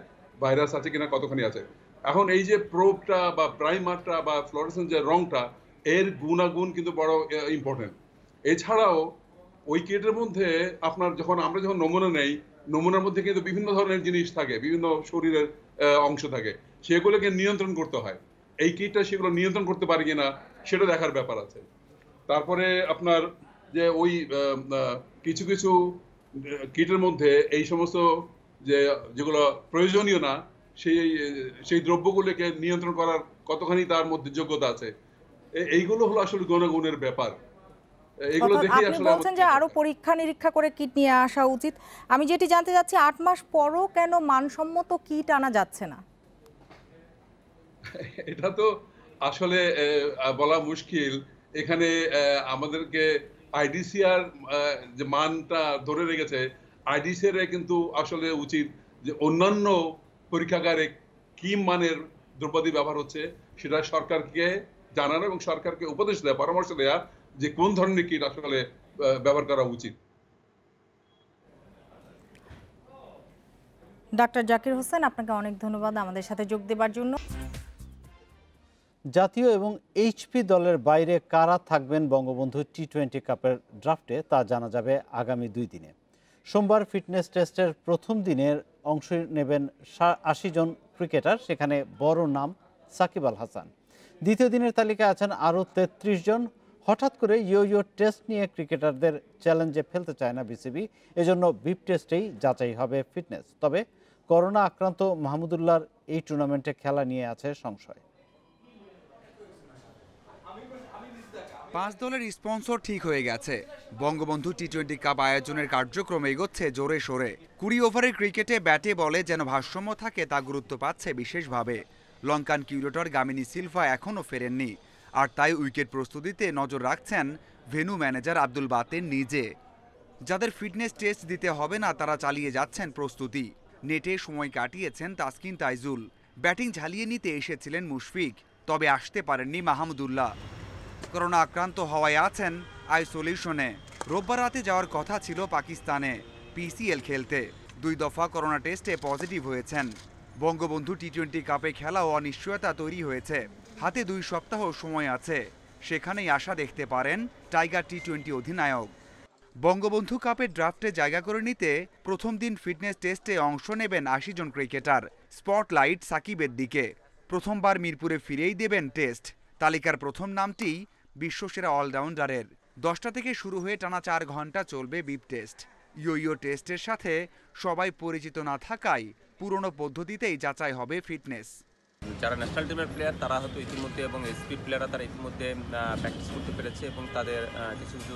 ভাইরাস আছে কিনা, কতখানি আছে। এখন এই যে প্রোবটা বা প্রাইমারটা বা ফ্লোরেসেন্স যে রংটা, এর গুণাগুণ কিন্তু বড় ইম্পর্টেন্ট। এছাড়াও ওই কিটের মধ্যে আপনার আমরা যখন নমুনা নেই, নমুনার মধ্যে কিন্তু বিভিন্ন ধরনের জিনিস থাকে, বিভিন্ন শরীরের অংশ থাকে, সেগুলোকে নিয়ন্ত্রণ করতে হয়। এই কিটটা সেগুলো নিয়ন্ত্রণ করতে পারে কিনা সেটা দেখার ব্যাপার আছে। তারপরে আপনার যে ওই কিছু কিছু কিটের মধ্যে এই সমস্ত যেগুলো প্রয়োজনীয় না, সেই দ্রব্যগুলোকে নিয়ন্ত্রণ করার কতখানি তার মধ্যে যোগ্যতা আছে, এইগুলো হলো আসলে গুণাগুণের ব্যাপার। এগুলো দেখে আসলে বলছেন যে আরো পরীক্ষা নিরীক্ষা করে কিট নিয়ে আসা উচিত। আমি যেটি জানতে চাচ্ছি, 8 মাস পরও কেন মানসম্মত কিট আনা যাচ্ছে না? এটা তো আসলে বলা মুশকিল। এখানে আমাদেরকে আইডিসিআর যে মানটা ধরে রেখেছে, আইডিসিআর কিন্তু আসলে উচিত যে অন্যান্য পরীক্ষাগারে কি মানের দ্রব্যাদি ব্যবহার হচ্ছে সেটা সরকারকে জানানো এবং সরকারকে উপদেশ দেওয়া, পরামর্শ দেওয়া যে কোন ধরনের কিট আসলে ব্যবহার করা উচিত। ডাক্তার জাকির হোসেন, আপনাকে অনেক ধন্যবাদ আমাদের সাথে যোগ দেবার জন্য। জাতীয় এবং এইচপি দলের বাইরে কারা থাকবেন বঙ্গবন্ধু টি-20 কাপের ড্রাফটে তা জানা যাবে আগামী 2 দিনে। সোমবার ফিটনেস টেস্টের প্রথম দিনের অংশ নেবেন 80 জন ক্রিকেটার, সেখানে বড় নাম সাকিব আল হাসান। দ্বিতীয় দিনের তালিকায় আছেন আরও 33 জন। হঠাৎ করে ইয়ো টেস্ট নিয়ে ক্রিকেটারদের চ্যালেঞ্জে ফেলতে চায় না বিসিবি, এজন্য বিপ টেস্টেই যাচাই হবে ফিটনেস। তবে করোনা আক্রান্ত মাহমুদুল্লাহর এই টুর্নামেন্টে খেলা নিয়ে আছে সংশয়। 5 দলের স্পন্সর ঠিক হয়ে গেছে। বঙ্গবন্ধু টি-20 কাপ আয়োজনের কার্যক্রম এগোচ্ছে জোরে সোরে। 20 ওভারের ক্রিকেটে ব্যাটে বলে যেন ভারসাম্য থাকে তা গুরুত্ব পাচ্ছে বিশেষভাবে। লঙ্কান কিউরেটর গামিনী সিলভা এখনও ফেরেননি, আর তাই উইকেট প্রস্তুতিতে নজর রাখছেন ভেন্যু ম্যানেজার আব্দুল বাতেন নিজে। যাদের ফিটনেস টেস্ট দিতে হবে না তারা চালিয়ে যাচ্ছেন প্রস্তুতি। নেটে সময় কাটিয়েছেন তাসকিন তাইজুল, ব্যাটিং ঝালিয়ে নিতে এসেছিলেন মুশফিক, তবে আসতে পারেননি মাহমুদুল্লাহ। করোনা আক্রান্ত হওয়ায় আছেন আইসোলেশনে। রোববার রাতে যাওয়ার কথা ছিল পাকিস্তানে পিসিএল খেলতে, 2 দফা করোনা টেস্টে পজিটিভ হয়েছেন। বঙ্গবন্ধু টি-20 কাপে খেলাও অনিশ্চয়তা তৈরি হয়েছে। হাতে 2 সপ্তাহ সময় আছে, সেখানেই আশা দেখতে পারেন টাইগার টি-20 অধিনায়ক। বঙ্গবন্ধু কাপের ড্রাফটে জায়গা করে নিতে প্রথম দিন ফিটনেস টেস্টে অংশ নেবেন 80 জন ক্রিকেটার। স্পটলাইট সাকিবের দিকে, প্রথমবার মিরপুরে ফিরেই দেবেন টেস্ট। তালিকার প্রথম নামটি বিশ্বসেরা অলরাউন্ডারের। 10টা থেকে শুরু হয়ে টানা 4 ঘন্টা চলবে বিপ টেস্ট। ইয়ো টেস্টের সাথে সবাই পরিচিত না থাকায় পুরনো পদ্ধতিতেই যাচাই হবে ফিটনেস। যারা ন্যাশনাল টিমের প্লেয়ার তারা হয়তো ইতিমধ্যে এবং এসপি প্লেয়াররা তারা ইতিমধ্যে প্র্যাকটিস করতে পেরেছে এবং তাদের কিছু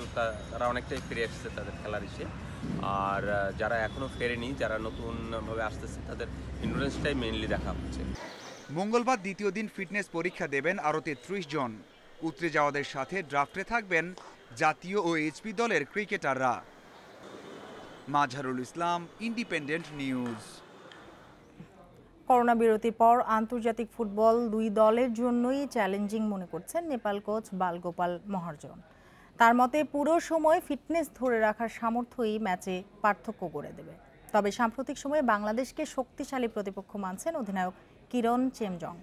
তারা অনেকটাই ফিরে এসেছে তাদের খেলার ইসে। আর যারা এখনও ফেরেনি, যারা নতুনভাবে আসতেছে, তাদের ইন্ডোরেন্সটাই মেইনলি দেখা হচ্ছে। মঙ্গলবার দ্বিতীয় দিন ফিটনেস পরীক্ষা দেবেন আরও 33 জন। উতরে যাওয়াদের সাথে ড্রাফটে থাকবেন জাতীয় ও এইচপি দলের ক্রিকেটাররা। Mazharul Islam, Independent news. Corona বিরতির পর আন্তর্জাতিক ফুটবল 2 দলের জন্যই চ্যালেঞ্জিং মনে করছেন নেপাল কোচ বালগোপাল মহার্জন। তার মতে পুরো সময় ফিটনেস ধরে রাখার সামর্থ্যই ম্যাচে পার্থক্য করে দেবে। তবে সাম্প্রতিক সময়ে বাংলাদেশকে শক্তিশালী প্রতিপক্ষ মানছেন অধিনায়ক কিরণ চেমজং।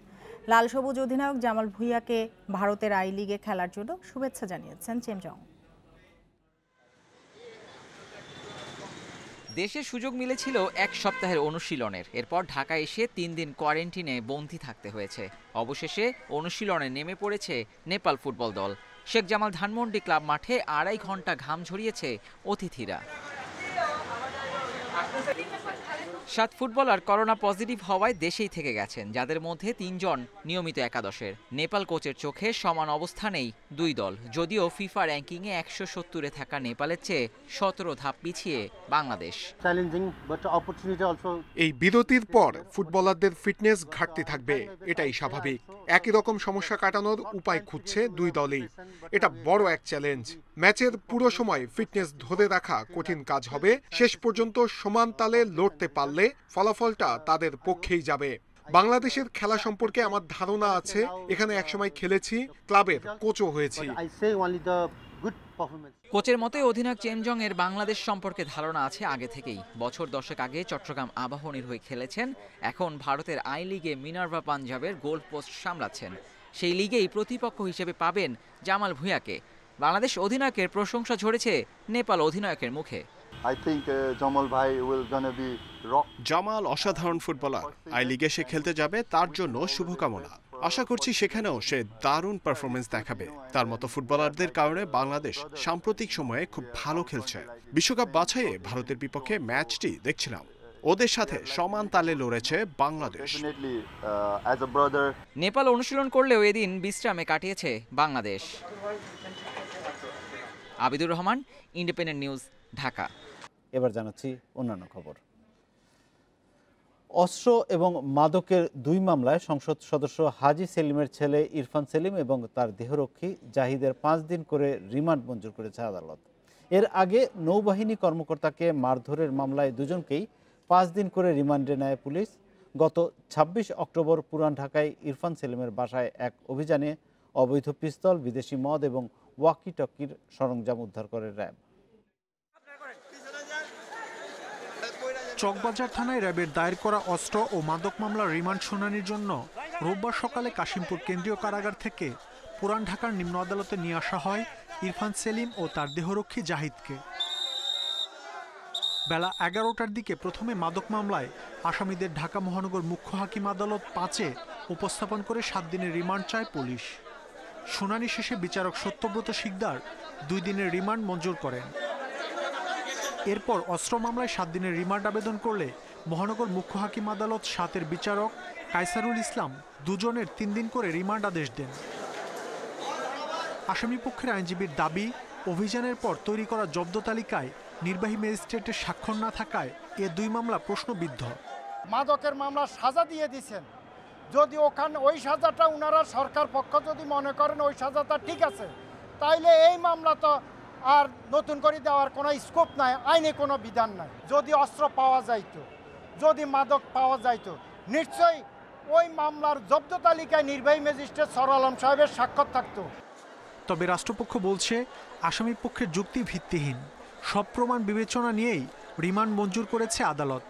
লাল সবুজ অধিনায়ক জামাল ভুঁইয়াকে ভারতের আই লিগে খেলার জন্য শুভেচ্ছা জানিয়েছেন চেমজং। দেশে সুযোগ মিলেছিল এক সপ্তাহের অনুশীলনের, এরপর ঢাকায় এসে 3 দিন কোয়ারেন্টিনে বন্দী থাকতে হয়েছে। অবশেষে অনুশীলনে নেমে পড়েছে নেপাল ফুটবল দল। শেখ জামাল ধানমন্ডি ক্লাব মাঠে 2.5 ঘন্টা ঘাম ঝরিয়েছে অতিথিরা। 7 ফুটবলার করোনা পজিটিভ হওয়ায় দেশেই থেকে গেছেন, যাদের মধ্যে 3 জন নিয়মিত একাদশের। নেপাল কোচের চোখে সমান অবস্থানেই 2 দল, যদিও ফিফা র্যাঙ্কিংয়ে 170-এ থাকা নেপালের চেয়ে 17 ধাপ পিছিয়ে বাংলাদেশ। এই বিরতির পর ফুটবলারদের ফিটনেস ঘাটতি থাকবে, এটাই স্বাভাবিক। একই রকম সমস্যা কাটানোর উপায় খুঁজছে 2 দলই। এটা বড় এক চ্যালেঞ্জ। ম্যাচের পুরো সময় ফিটনেস ধরে রাখা কঠিন কাজ হবে। শেষ পর্যন্ত সমান তালে লড়তে পারলে ফলাফলটা তাদের পক্ষেই যাবে। বাংলাদেশের খেলা সম্পর্কে আমার ধারণা আছে, এখানে একসময় খেলেছি, ক্লাবের কোচও হয়েছি। কোচের মতে অধিনায়ক চেমজং এর বাংলাদেশ সম্পর্কে ধারণা আছে আগে থেকেই। বছর 10 আগে চট্টগ্রাম আবাহনীর হয়ে খেলেছেন, এখন ভারতের আই লিগে মিনার্ভা পাঞ্জাবের গোল পোস্ট সামলাচ্ছেন। সেই লিগেই প্রতিপক্ষ হিসেবে পাবেন জামাল ভুঁইয়াকে। বাংলাদেশ অধিনায়কের প্রশংসা ঝরেছে নেপাল অধিনায়কের মুখে। জামাল অসাধারণ ফুটবলার, আই লিগে সে খেলতে যাবে, তার জন্য শুভকামনা। আশা করছি সেখানেও সে দারুণ পারফরমেন্স দেখাবে। তার মতো ফুটবলারদের কারণে বাংলাদেশ সাম্প্রতিক সময়ে খুব ভালো খেলছে। বিশ্বকাপ বাছাইয়ে ভারতের বিপক্ষে ম্যাচটি দেখছিলাম, ওদের সাথে সমান তালে লড়েছে বাংলাদেশ। নেপাল অনুশীলন করলেও এদিন বিশ্রামে কাটিয়েছে বাংলাদেশ। Abidur Rahman, Independent News, Dhaka. এবার জানাচ্ছি অন্যান্য খবর। অস্ত্র এবং মাদকের 2 মামলায় সংসদ সদস্য হাজি সেলিমের ছেলে ইরফান সেলিম এবং তার দেহরক্ষী জাহিদের 5 দিন করে রিমান্ড মঞ্জুর করেছে আদালত। এর আগে নৌবাহিনী কর্মকর্তাকে মারধরের মামলায় 2 জনকেই 5 দিন করে রিমান্ডে নেয় পুলিশ। গত 26 অক্টোবর পুরান ঢাকায় ইরফান সেলিমের বাসায় এক অভিযানে অবৈধ পিস্তল, বিদেশি মদ এবং ওয়াকি টকির সরঞ্জাম উদ্ধার করে র্যাব। চকবাজার থানায় র্যাবের দায়ের করা অস্ত্র ও মাদক মামলার রিমান্ড শুনানির জন্য রোববার সকালে কাশিমপুর কেন্দ্রীয় কারাগার থেকে পুরান ঢাকার নিম্ন আদালতে নিয়ে আসা হয় ইরফান সেলিম ও তার দেহরক্ষী জাহিদকে। বেলা 11টার দিকে প্রথমে মাদক মামলায় আসামিদের ঢাকা মহানগর মুখ্য হাকিম আদালত 5-এ উপস্থাপন করে 7 দিনের রিমান্ড চায় পুলিশ। শুনানি শেষে বিচারক সত্যব্রত শিকদার 2 দিনের রিমান্ড মঞ্জুর করেন। এরপর অস্ত্র মামলায় 7 দিনের রিমান্ড আবেদন করলে মহানগর মুখ্য হাকিম আদালত 7-এর বিচারক কায়সারুল ইসলাম 2 জনের 3 দিন করে রিমান্ড আদেশ দেন। আসামি পক্ষের আইনজীবীর দাবি, অভিযানের পর তৈরি করা জব্দ তালিকায় নির্বাহী ম্যাজিস্ট্রেটের স্বাক্ষর না থাকায় এ 2 মামলা প্রশ্নবিদ্ধ। মাদকের মামলা সাজা দিয়ে দিয়েছেন, যদি ওই সাজাটা উনারা সরকার পক্ষ যদি মনে করেন ওই সাজাটা ঠিক আছে, তাইলে এই মামলা তো আর নতুন করে দেওয়ার কোনো স্কোপ নাই, আইনে কোনো বিধান নাই। যদি অস্ত্র পাওয়া যাইতো, যদি মাদক পাওয়া যাইতো, নিশ্চয়ই ওই মামলার জব্দ তালিকায় নির্বাহী ম্যাজিস্ট্রেট সরওয়ার আলম সাহেবের স্বাক্ষর থাকতো। তবে রাষ্ট্রপক্ষ বলছে আসামি পক্ষের যুক্তি ভিত্তিহীন। সব প্রমাণ বিবেচনা নিয়েই রিমান্ড মঞ্জুর করেছে আদালত।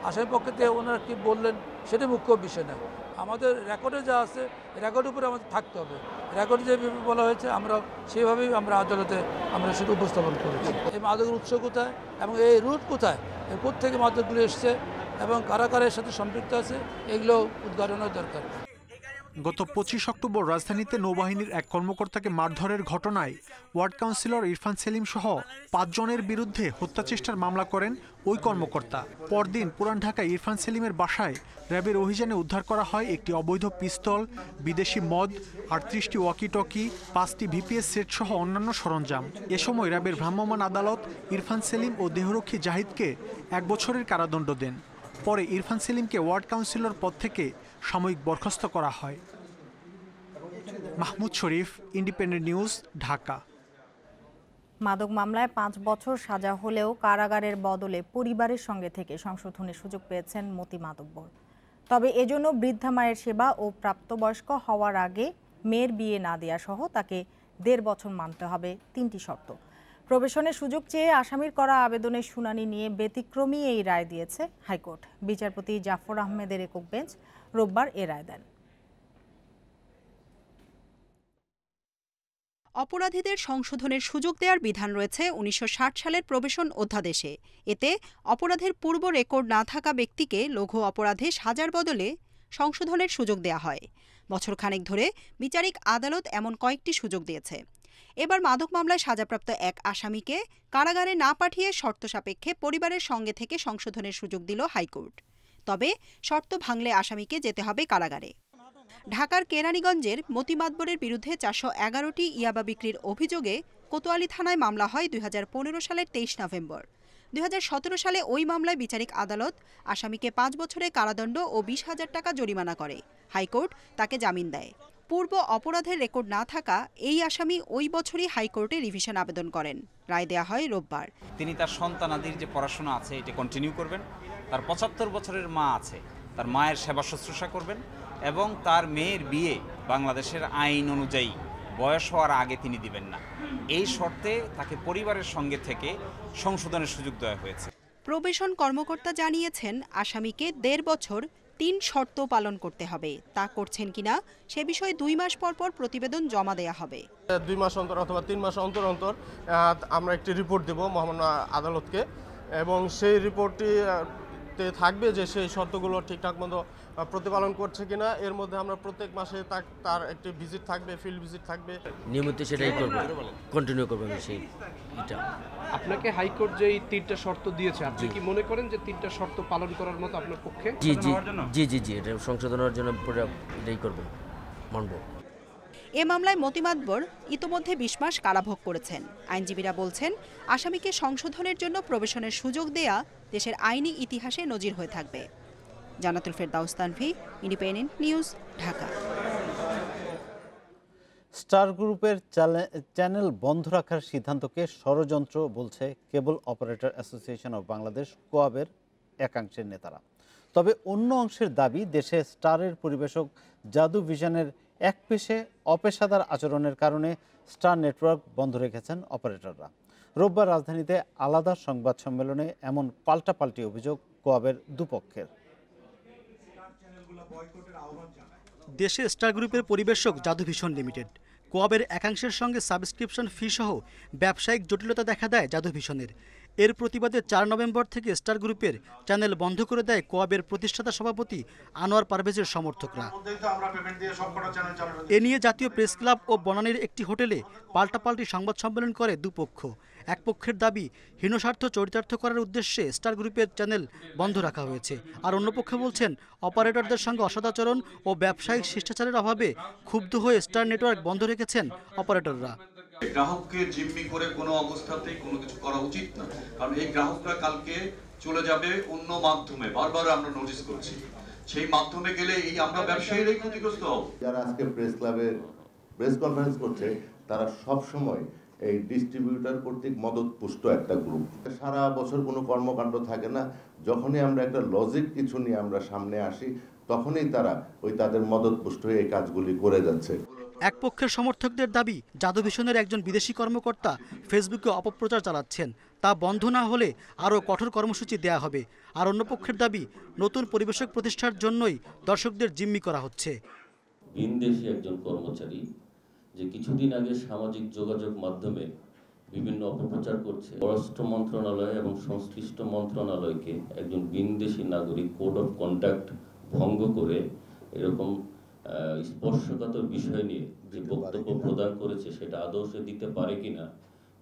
আসামি পক্ষে ওনারা কি বললেন সেটা মুখ্য বিষয় না, আমাদের রেকর্ডে যা আছে রেকর্ডের উপরে আমাদের থাকতে হবে। রেকর্ডে যেভাবে বলা হয়েছে আমরা সেভাবেই আদালতে আমরা সেটা উপস্থাপন করেছি। এই মাদকের উৎস কোথায় এবং এই রুট কোথায়, কোথেকে মাদকগুলো এসছে এবং কারা কারা এর সাথে সম্পৃক্ত আছে, এগুলো উদ্ঘাটনের দরকার। গত 25 অক্টোবর রাজধানীতে নৌবাহিনীর এক কর্মকর্তাকে মারধরের ঘটনায় ওয়ার্ড কাউন্সিলর ইরফান সেলিম সহ 5 জনের বিরুদ্ধে হত্যাচেষ্টার মামলা করেন ওই কর্মকর্তা। পরদিন পুরান ঢাকায় ইরফান সেলিমের বাসায় র্যাবের অভিযানে উদ্ধার করা হয় একটি অবৈধ পিস্তল, বিদেশি মদ, 38টি ওয়াকি টকি, 5টি ভিপিএস সেট সহ অন্যান্য সরঞ্জাম। এ সময় র্যাবের ভ্রাম্যমাণ আদালত ইরফান সেলিম ও দেহরক্ষী জাহিদকে 1 বছরের কারাদণ্ড দেন। পরে ইরফান সেলিমকে ওয়ার্ড কাউন্সিলর পদ থেকে সাময়িক বরখাস্ত করা হয়। মাহমুদ শরীফ, ইন্ডিপেন্ডেন্ট নিউজ, ঢাকা। মাদক মামলায় 5 বছর সাজা হলেও কারাগারের বদলে পরিবারের সঙ্গে থেকে সংশোধনের সুযোগ পেয়েছেন মতি মাতব্বর। তবে এজন্য বৃদ্ধা মায়ের সেবা ও প্রাপ্তবয়স্ক হওয়ার আগে মেয়ের বিয়ে না দেওয়া সহ তাকে 1.5 বছর মানতে হবে 3টি শর্ত। প্রবেশনের সুযোগ চেয়ে আসামির করা আবেদনের শুনানি নিয়ে ব্যতিক্রমী এই রায় দিয়েছে হাইকোর্ট। বিচারপতি জাফর আহমেদের একক বেঞ্চ রোববার এ রায় দেন। অপরাধীদের সংশোধনের সুযোগ দেওয়ার বিধান রয়েছে ১৯৬০ সালের প্রবেশন অধ্যাদেশে। এতে অপরাধের পূর্ব রেকর্ড না থাকা ব্যক্তিকে লঘু অপরাধে সাজার বদলে সংশোধনের সুযোগ দেয়া হয়। বছরখানেক ধরে বিচারিক আদালত এমন কয়েকটি সুযোগ দিয়েছে। এবার মাদক মামলায় সাজাপ্রাপ্ত এক আসামিকে কারাগারে না পাঠিয়ে শর্ত সাপেক্ষে পরিবারের সঙ্গে থেকে সংশোধনের সুযোগ দিল হাইকোর্ট। তবে শর্ত ভাঙলে আসামিকে যেতে হবে কারাগারে। ঢাকার কেরানীগঞ্জের মতিমাতবরের বিরুদ্ধে ৪১১টি ইয়াবা বিক্রির অভিযোগে কোতোয়ালি থানায় মামলা হয় ২০১৫ সালের ২৩ নভেম্বর। ২০১৭ সালে ওই মামলায় বিচারিক আদালত আসামিকে ৫ বছরের কারাদণ্ড ও ২০,০০০ টাকা জরিমানা করে। হাইকোর্ট তাকে জামিন দেয়। পূর্ব অপরাধের রেকর্ড না থাকা এই আসামি ওই বছরই হাইকোর্টে রিভিশন আবেদন করেন। রায় দেয়া হয় রোববার। তিনি তার সন্তানাদির যে পড়াশোনা আছে এটা কন্টিনিউ করবেন। তার ৭৫ বছরের মা আছে, তার মায়ের সেবা শুশ্রূষা করবেন এবং তার মেয়ের বিয়ে বাংলাদেশের আইন অনুযায়ী বয়স হওয়ার আগে তিনি দিবেন না। এই শর্তে তাকে পরিবারের সঙ্গে থেকে সংশোধনের সুযোগ দেওয়া হয়েছে। প্রবেশন কর্মকর্তা জানিয়েছেন আসামিকে ১.৫ বছর ৩ শর্ত পালন করতে হবে। তা করছেন কিনা সে বিষয়ে ২ মাস পর পর প্রতিবেদন জমা দেয়া হবে। ২ মাস অন্তর অথবা ৩ মাস অন্তর অন্তর আমরা একটি রিপোর্ট দেব মহামান্য আদালতকে এবং সেই রিপোর্টটি থাকবে যে সেই শর্তগুলো ঠিকঠাক মতো প্রতিপালন করছে কিনা। এর মধ্যে আমরা প্রত্যেক মাসে তার একটি ভিজিট থাকবে, ফিল্ড ভিজিট থাকবে, নিয়মিত সেটাই করব, কন্টিনিউ করবেন সেইটা। আপনাকে হাইকোর্ট যে এই ৩টা শর্ত দিয়েছে, আপনি কি মনে করেন যে 3টা শর্ত পালন করার মতো আপনার পক্ষে? জি জি জি জি এটা সংশোধনের জন্য পুরো এটাই করব, মানব। এ মামলায় মতিমাতবর ইতোমধ্যে ২০ মাস কারাভোগ করেছেন। আইনজীবীরা বলছেন আসামিকে সংশোধনের জন্য প্রবেশনের সুযোগ দেয়া দেশের আইনি ইতিহাসে নজির হয়ে থাকবে। জান্নাতুল ফেরদাউস Tanvi, independent News, Dhaka. Star গ্রুপের চ্যানেল বন্ধ রাখার সিদ্ধান্তকে ষড়যন্ত্র বলছে কেবল অপারেটর অ্যাসোসিয়েশন অব বাংলাদেশ কোয়াবের একাংশের নেতারা। তবে অন্য অংশের দাবি দেশে স্টারের পরিবেশক জাদু ভিশনের একপেশে অপেশাদার আচরণের কারণে স্টার নেটওয়ার্ক বন্ধ রেখেছেন অপারেটররা। রোববার রাজধানীতে আলাদা সংবাদ সম্মেলনে এমন পাল্টাপাল্টি অভিযোগ কোয়াবের দুপক্ষের। দেশে স্টার গ্রুপের পরিবেশক জাদু ভিশন লিমিটেড কোয়াবের একাংশের সঙ্গে সাবস্ক্রিপশন ফি সহ ব্যবসায়িক জটিলতা দেখা দেয় জাদু ভিশনের। এর প্রতিবাদে ৪ নভেম্বর থেকে স্টার গ্রুপের চ্যানেল বন্ধ করে দেয় কোয়াবের প্রতিষ্ঠাতা সভাপতি আনোয়ার পারভেজের সমর্থকরা। এ নিয়ে জাতীয় প্রেস ক্লাব ও বনানীর একটি হোটেলে পাল্টাপাল্টি সংবাদ সম্মেলন করে দুপক্ষ। এক পক্ষের দাবি হীনস্বার্থ চরিতার্থ করার উদ্দেশ্যে স্টার গ্রুপের চ্যানেল বন্ধ রাখা হয়েছে, আর অন্য পক্ষে বলছেন অপারেটরদের সঙ্গে অসদাচরণ ও ব্যবসায়িক শিষ্টাচারের অভাবে ক্ষুব্ধ হয়ে স্টার নেটওয়ার্ক বন্ধ রেখেছেন অপারেটররা। গ্রাহককে জিম্মি করে কোনো অবস্থাতেই কোনো কিছু করা উচিত না, কারণ এই গ্রাহকরা কালকে চলে যাবে অন্য মাধ্যমে। বারবার আমরা নোটিস করছি সেই মাধ্যমে গেলে এই আমরা ব্যবসায়ীরাই ক্ষতিগ্রস্ত হব। যারা আজকে প্রেস ক্লাবে প্রেস কনফারেন্স করছে তারা সব সময় এই ডিস্ট্রিবিউটর কর্তৃক মদতপুষ্ট একটা গ্রুপ। সারা বছর কোনো কর্মকাণ্ড থাকে না, যখনই আমরা একটা লজিক কিছু নিয়ে আমরা সামনে আসি তখনই তারা ওই তাদের মদতপুষ্ট হয়ে এই কাজগুলি করে যাচ্ছে। এক পক্ষের সমর্থকদের দাবি জাদু ভিশনের একজন বিদেশি কর্মকর্তা ফেসবুকে অপপ্রচার চালাচ্ছেন, তা বন্ধ না হলে আরও কঠোর কর্মসূচি দেয়া হবে। আর অন্য পক্ষের দাবি নতুন পরিবেশক প্রতিষ্ঠার জন্যই দর্শকদের জিম্মি করা হচ্ছে। ভিনদেশি একজন কর্মচারী যে কিছুদিন আগে সামাজিক যোগাযোগ মাধ্যমে বিভিন্ন অপপ্রচার করছে, পররাষ্ট্র মন্ত্রণালয় এবং সংশ্লিষ্ট মন্ত্রণালয়কে একজন ভিনদেশি নাগরিক কোড অফ কন্ডাক্ট ভঙ্গ করে এরকম স্পর্শকাতর বিষয় নিয়ে যে বক্তব্য প্রদান করেছে সেটা আদৌ সে দিতে পারে কিনা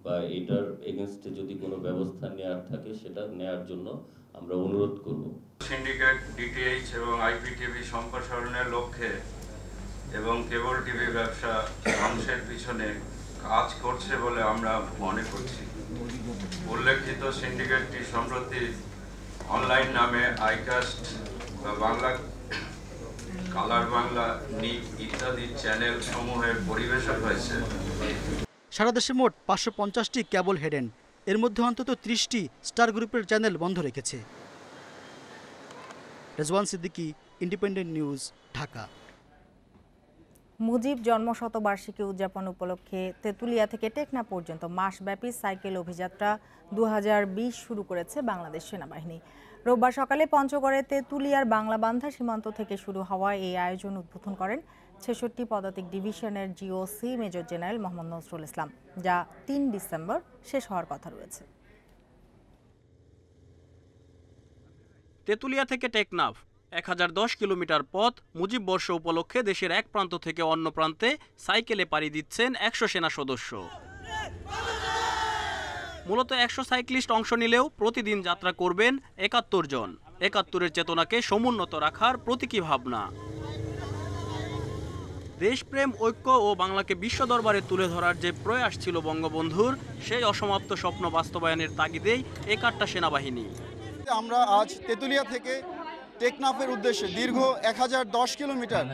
বা এটার এগেনস্টে যদি কোনো ব্যবস্থা নেওয়ার থাকে সেটা নেওয়ার জন্য আমরা অনুরোধ করব। সিন্ডিকেট ডিটিএইচ এবং আইপিটিভি সম্প্রসারণের লক্ষ্যে এবং কেবল টিভি ব্যবসা ধ্বংসের পিছনে কাজ করছে বলে আমরা মনে করছি। উল্লেখিত সিন্ডিকেটটি সম্প্রতি অনলাইন নামে আইকাস্ট বা বাংলা কালার বাংলা, নিক ইত্যাদি চ্যানেল সমূহের পরিবেশক হয়েছে। সারা দেশে মোট ৫৫০টি কেবল হেডেন, এর মধ্যে অন্তত ৩০টি স্টার গ্রুপের চ্যানেল বন্ধ রেখেছে। Rezwan Siddiqui, Independent News, Dhaka. মুজিব জন্মশতবার্ষিকী উদযাপন উপলক্ষে তেঁতুলিয়া থেকে টেকনা পর্যন্ত মাসব্যাপী সাইকেল অভিযাত্রা 2020 শুরু করেছে বাংলাদেশ সেনাবাহিনী। রোববার সকালে পঞ্চগড়ে তেঁতুলিয়ার বাংলাবান্ধা সীমান্ত থেকে শুরু হওয়া এই আয়োজন উদ্বোধন করেন 66 পদাতিক ডিভিশনের GOC major general Mohammad Nazrul Islam, যা 3 ডিসেম্বর শেষ হওয়ার কথা রয়েছে। তেঁতুলিয়া থেকে টেকনাফ 1010 কিলোমিটার পথ মুজিব বর্ষ উপলক্ষে দেশের এক প্রান্ত থেকে অন্য প্রান্তে সাইকেলে পাড়ি দিচ্ছেন 100 সেনা সদস্য। মূলত 100 সাইক্লিস্ট অংশ নিলেও প্রতিদিন যাত্রা করবেন 71 জন। 71-এর চেতনাকে সমুন্নত রাখার প্রতীকী ভাবনা। দেশপ্রেম, ঐক্য ও বাংলাকে বিশ্ব দরবারে তুলে ধরার যে প্রয়াস ছিল বঙ্গবন্ধুর, সেই অসমাপ্ত স্বপ্ন বাস্তবায়নের তাগিদেই এই কাট্টা সেনাবাহিনী। আমরা আজ তেঁতুলিয়া থেকে টেকনাফের উদ্দেশ্যে দীর্ঘ 1010 কিলোমিটার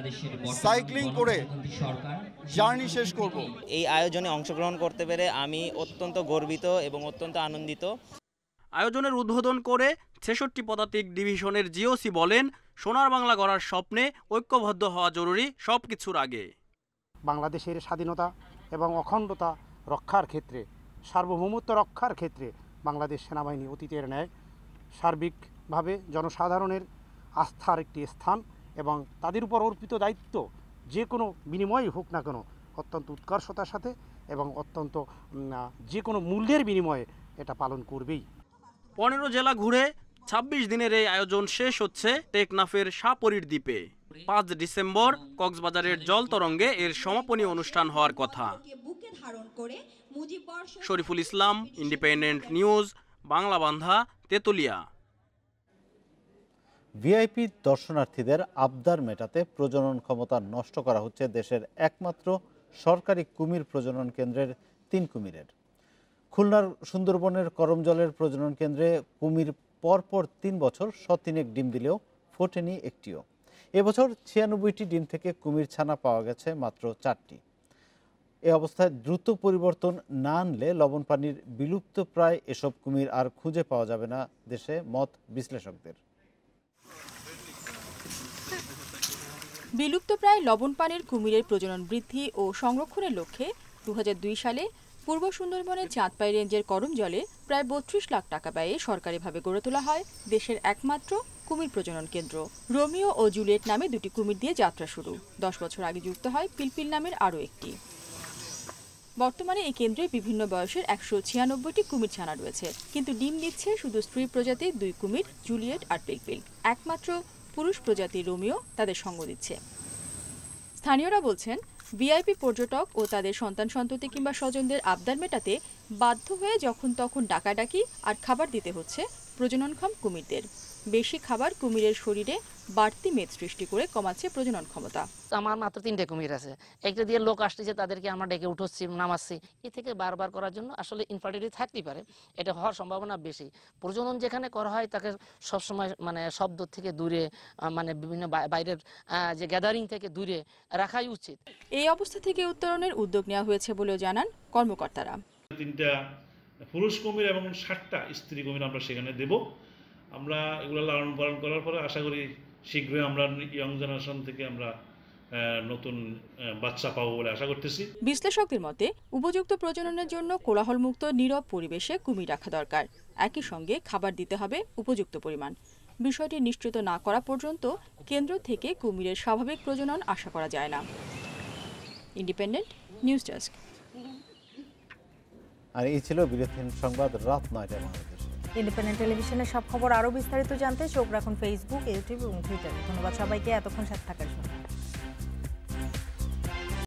সাইক্লিং করে জার্নি শেষ করব। এই আয়োজনে অংশগ্রহণ করতে পেরে আমি অত্যন্ত গর্বিত এবং অত্যন্ত আনন্দিত। আয়োজনের উদ্বোধন করে 66 পদাতিক ডিভিশনের জিওসি বলেন, সোনার বাংলা গড়ার স্বপ্নে ঐক্যবদ্ধ হওয়া জরুরি সবকিছুর আগে। বাংলাদেশের স্বাধীনতা এবং অখণ্ডতা রক্ষার ক্ষেত্রে, সার্বভৌমত্ব রক্ষার ক্ষেত্রে বাংলাদেশ সেনাবাহিনী অতীতের ন্যায় সার্বিকভাবে জনসাধারণের আস্থার একটি স্থান এবং তাদের উপর অর্পিত দায়িত্ব যে কোনো বিনিময় হোক না কেন অত্যন্ত উৎকর্ষতার সাথে এবং অত্যন্ত যে কোনো মূল্যের বিনিময়ে এটা পালন করবেই। 15 জেলা ঘুরে 26 দিনের এই আয়োজন শেষ হচ্ছে টেকনাফের শাহপরীর দ্বীপে। 5 ডিসেম্বর কক্সবাজারের জল তরঙ্গে এর সমাপনী অনুষ্ঠান হওয়ার কথা। Shariful Islam, Independent News, Banglabandha, Tetulia. VIP দর্শনার্থীদের আবদার মেটাতে প্রজনন ক্ষমতা নষ্ট করা হচ্ছে দেশের একমাত্র সরকারি কুমির প্রজনন কেন্দ্রের 3 কুমিরের। খুলনার সুন্দরবনের করমজলের প্রজনন কেন্দ্রে কুমির পরপর 3 বছর সতিনেক ডিম দিলেও ফোটেনি একটিও। এবছর 96টি ডিম থেকে কুমির ছানা পাওয়া গেছে মাত্র 4টি। এ অবস্থায় দ্রুত পরিবর্তন না আনলে লবণ পানির বিলুপ্ত প্রায় এসব কুমির আর খুঁজে পাওয়া যাবে না দেশে, মত বিশ্লেষকদের। বিলুপ্তপ্রায় লবণ পানির কুমিরের প্রজনন বৃদ্ধি ও সংরক্ষণের লক্ষ্যে 2002 সালে পূর্ব সুন্দরবনের চাঁদপাই রেঞ্জের করমজলে প্রায় 32 লাখ টাকা ব্যয়ে সরকারিভাবে গড়ে তোলা হয় দেশের একমাত্র কুমির প্রজনন কেন্দ্র। রোমিও ও জুলিয়েট নামে 2টি কুমির দিয়ে যাত্রা শুরু। 10 বছর আগে যুক্ত হয় পিলপিল নামের আরও একটি। বর্তমানে এই কেন্দ্রে বিভিন্ন বয়সের 196টি কুমির ছানা রয়েছে, কিন্তু ডিম দিচ্ছে শুধু স্ত্রী প্রজাতির 2 কুমির, জুলিয়েট আর পিলপিল। একমাত্র পুরুষ প্রজাতির রোমিও তাদের সঙ্গ দিচ্ছে। স্থানীয়রা বলছেন, ভিআইপি পর্যটক ও তাদের সন্তান সন্ততি কিংবা স্বজনদের আবদার মেটাতে বাধ্য হয়ে যখন তখন ডাকাডাকি আর খাবার দিতে হচ্ছে প্রজননক্ষম কুমিরদের। বেশি খাবার কুমিরের শরীরে বাড়তি মেদ সৃষ্টি করে কমাচ্ছে প্রজনন ক্ষমতা। আমার মাত্র 3টে কুমির আছে, একটা দিয়ে লোক আসতেছে, তাদেরকে আমরা ডেকে উঠোচ্ছি, নামাচ্ছি। এ থেকে বারবার করার জন্য আসলে ইনফার্টিলিটি থাকতেই পারে, এটা হওয়ার সম্ভাবনা বেশি। প্রজনন যেখানে করা হয় তাকে সবসময় মানে শব্দ থেকে দূরে, মানে বিভিন্ন বাইরের যে গ্যাদারিং থেকে দূরে রাখাই উচিত। এই অবস্থা থেকে উত্তরণের উদ্যোগ নেওয়া হয়েছে বলেও জানান কর্মকর্তারা। 3টা পুরুষ কুমির এবং 60টা স্ত্রী কুমির আমরা সেখানে দেব। আমরা এগুলো লালন পালন করার পরে আশা করি শীঘ্রই আমরা ইয়ং জেনারেশন থেকে আমরা নতুন বাচ্চা পাবো বলে আশা করতেছি। বিশ্লেষকদের মতে উপযুক্ত প্রজননের জন্য কোলাহলমুক্ত নীরব পরিবেশে কুমির রাখা দরকার। একই সঙ্গে খাবার দিতে হবে উপযুক্ত পরিমাণ। বিষয়টি নিশ্চিত না করা পর্যন্ত কেন্দ্র থেকে কুমিরের স্বাভাবিক প্রজনন আশা করা যায় না। Independent news desk. আর এই ছিল বিলেতিন সংবাদ রাত 9টায় বাংলাদেশ। ইন্ডিপেন্ডেন্ট টেলিভিশনের সব খবর আরও বিস্তারিত জানতে চোখ রাখুন ফেসবুক, ইউটিউব এবং টুইটারে। ধন্যবাদ সবাইকে এতক্ষণ সাথে থাকার জন্য।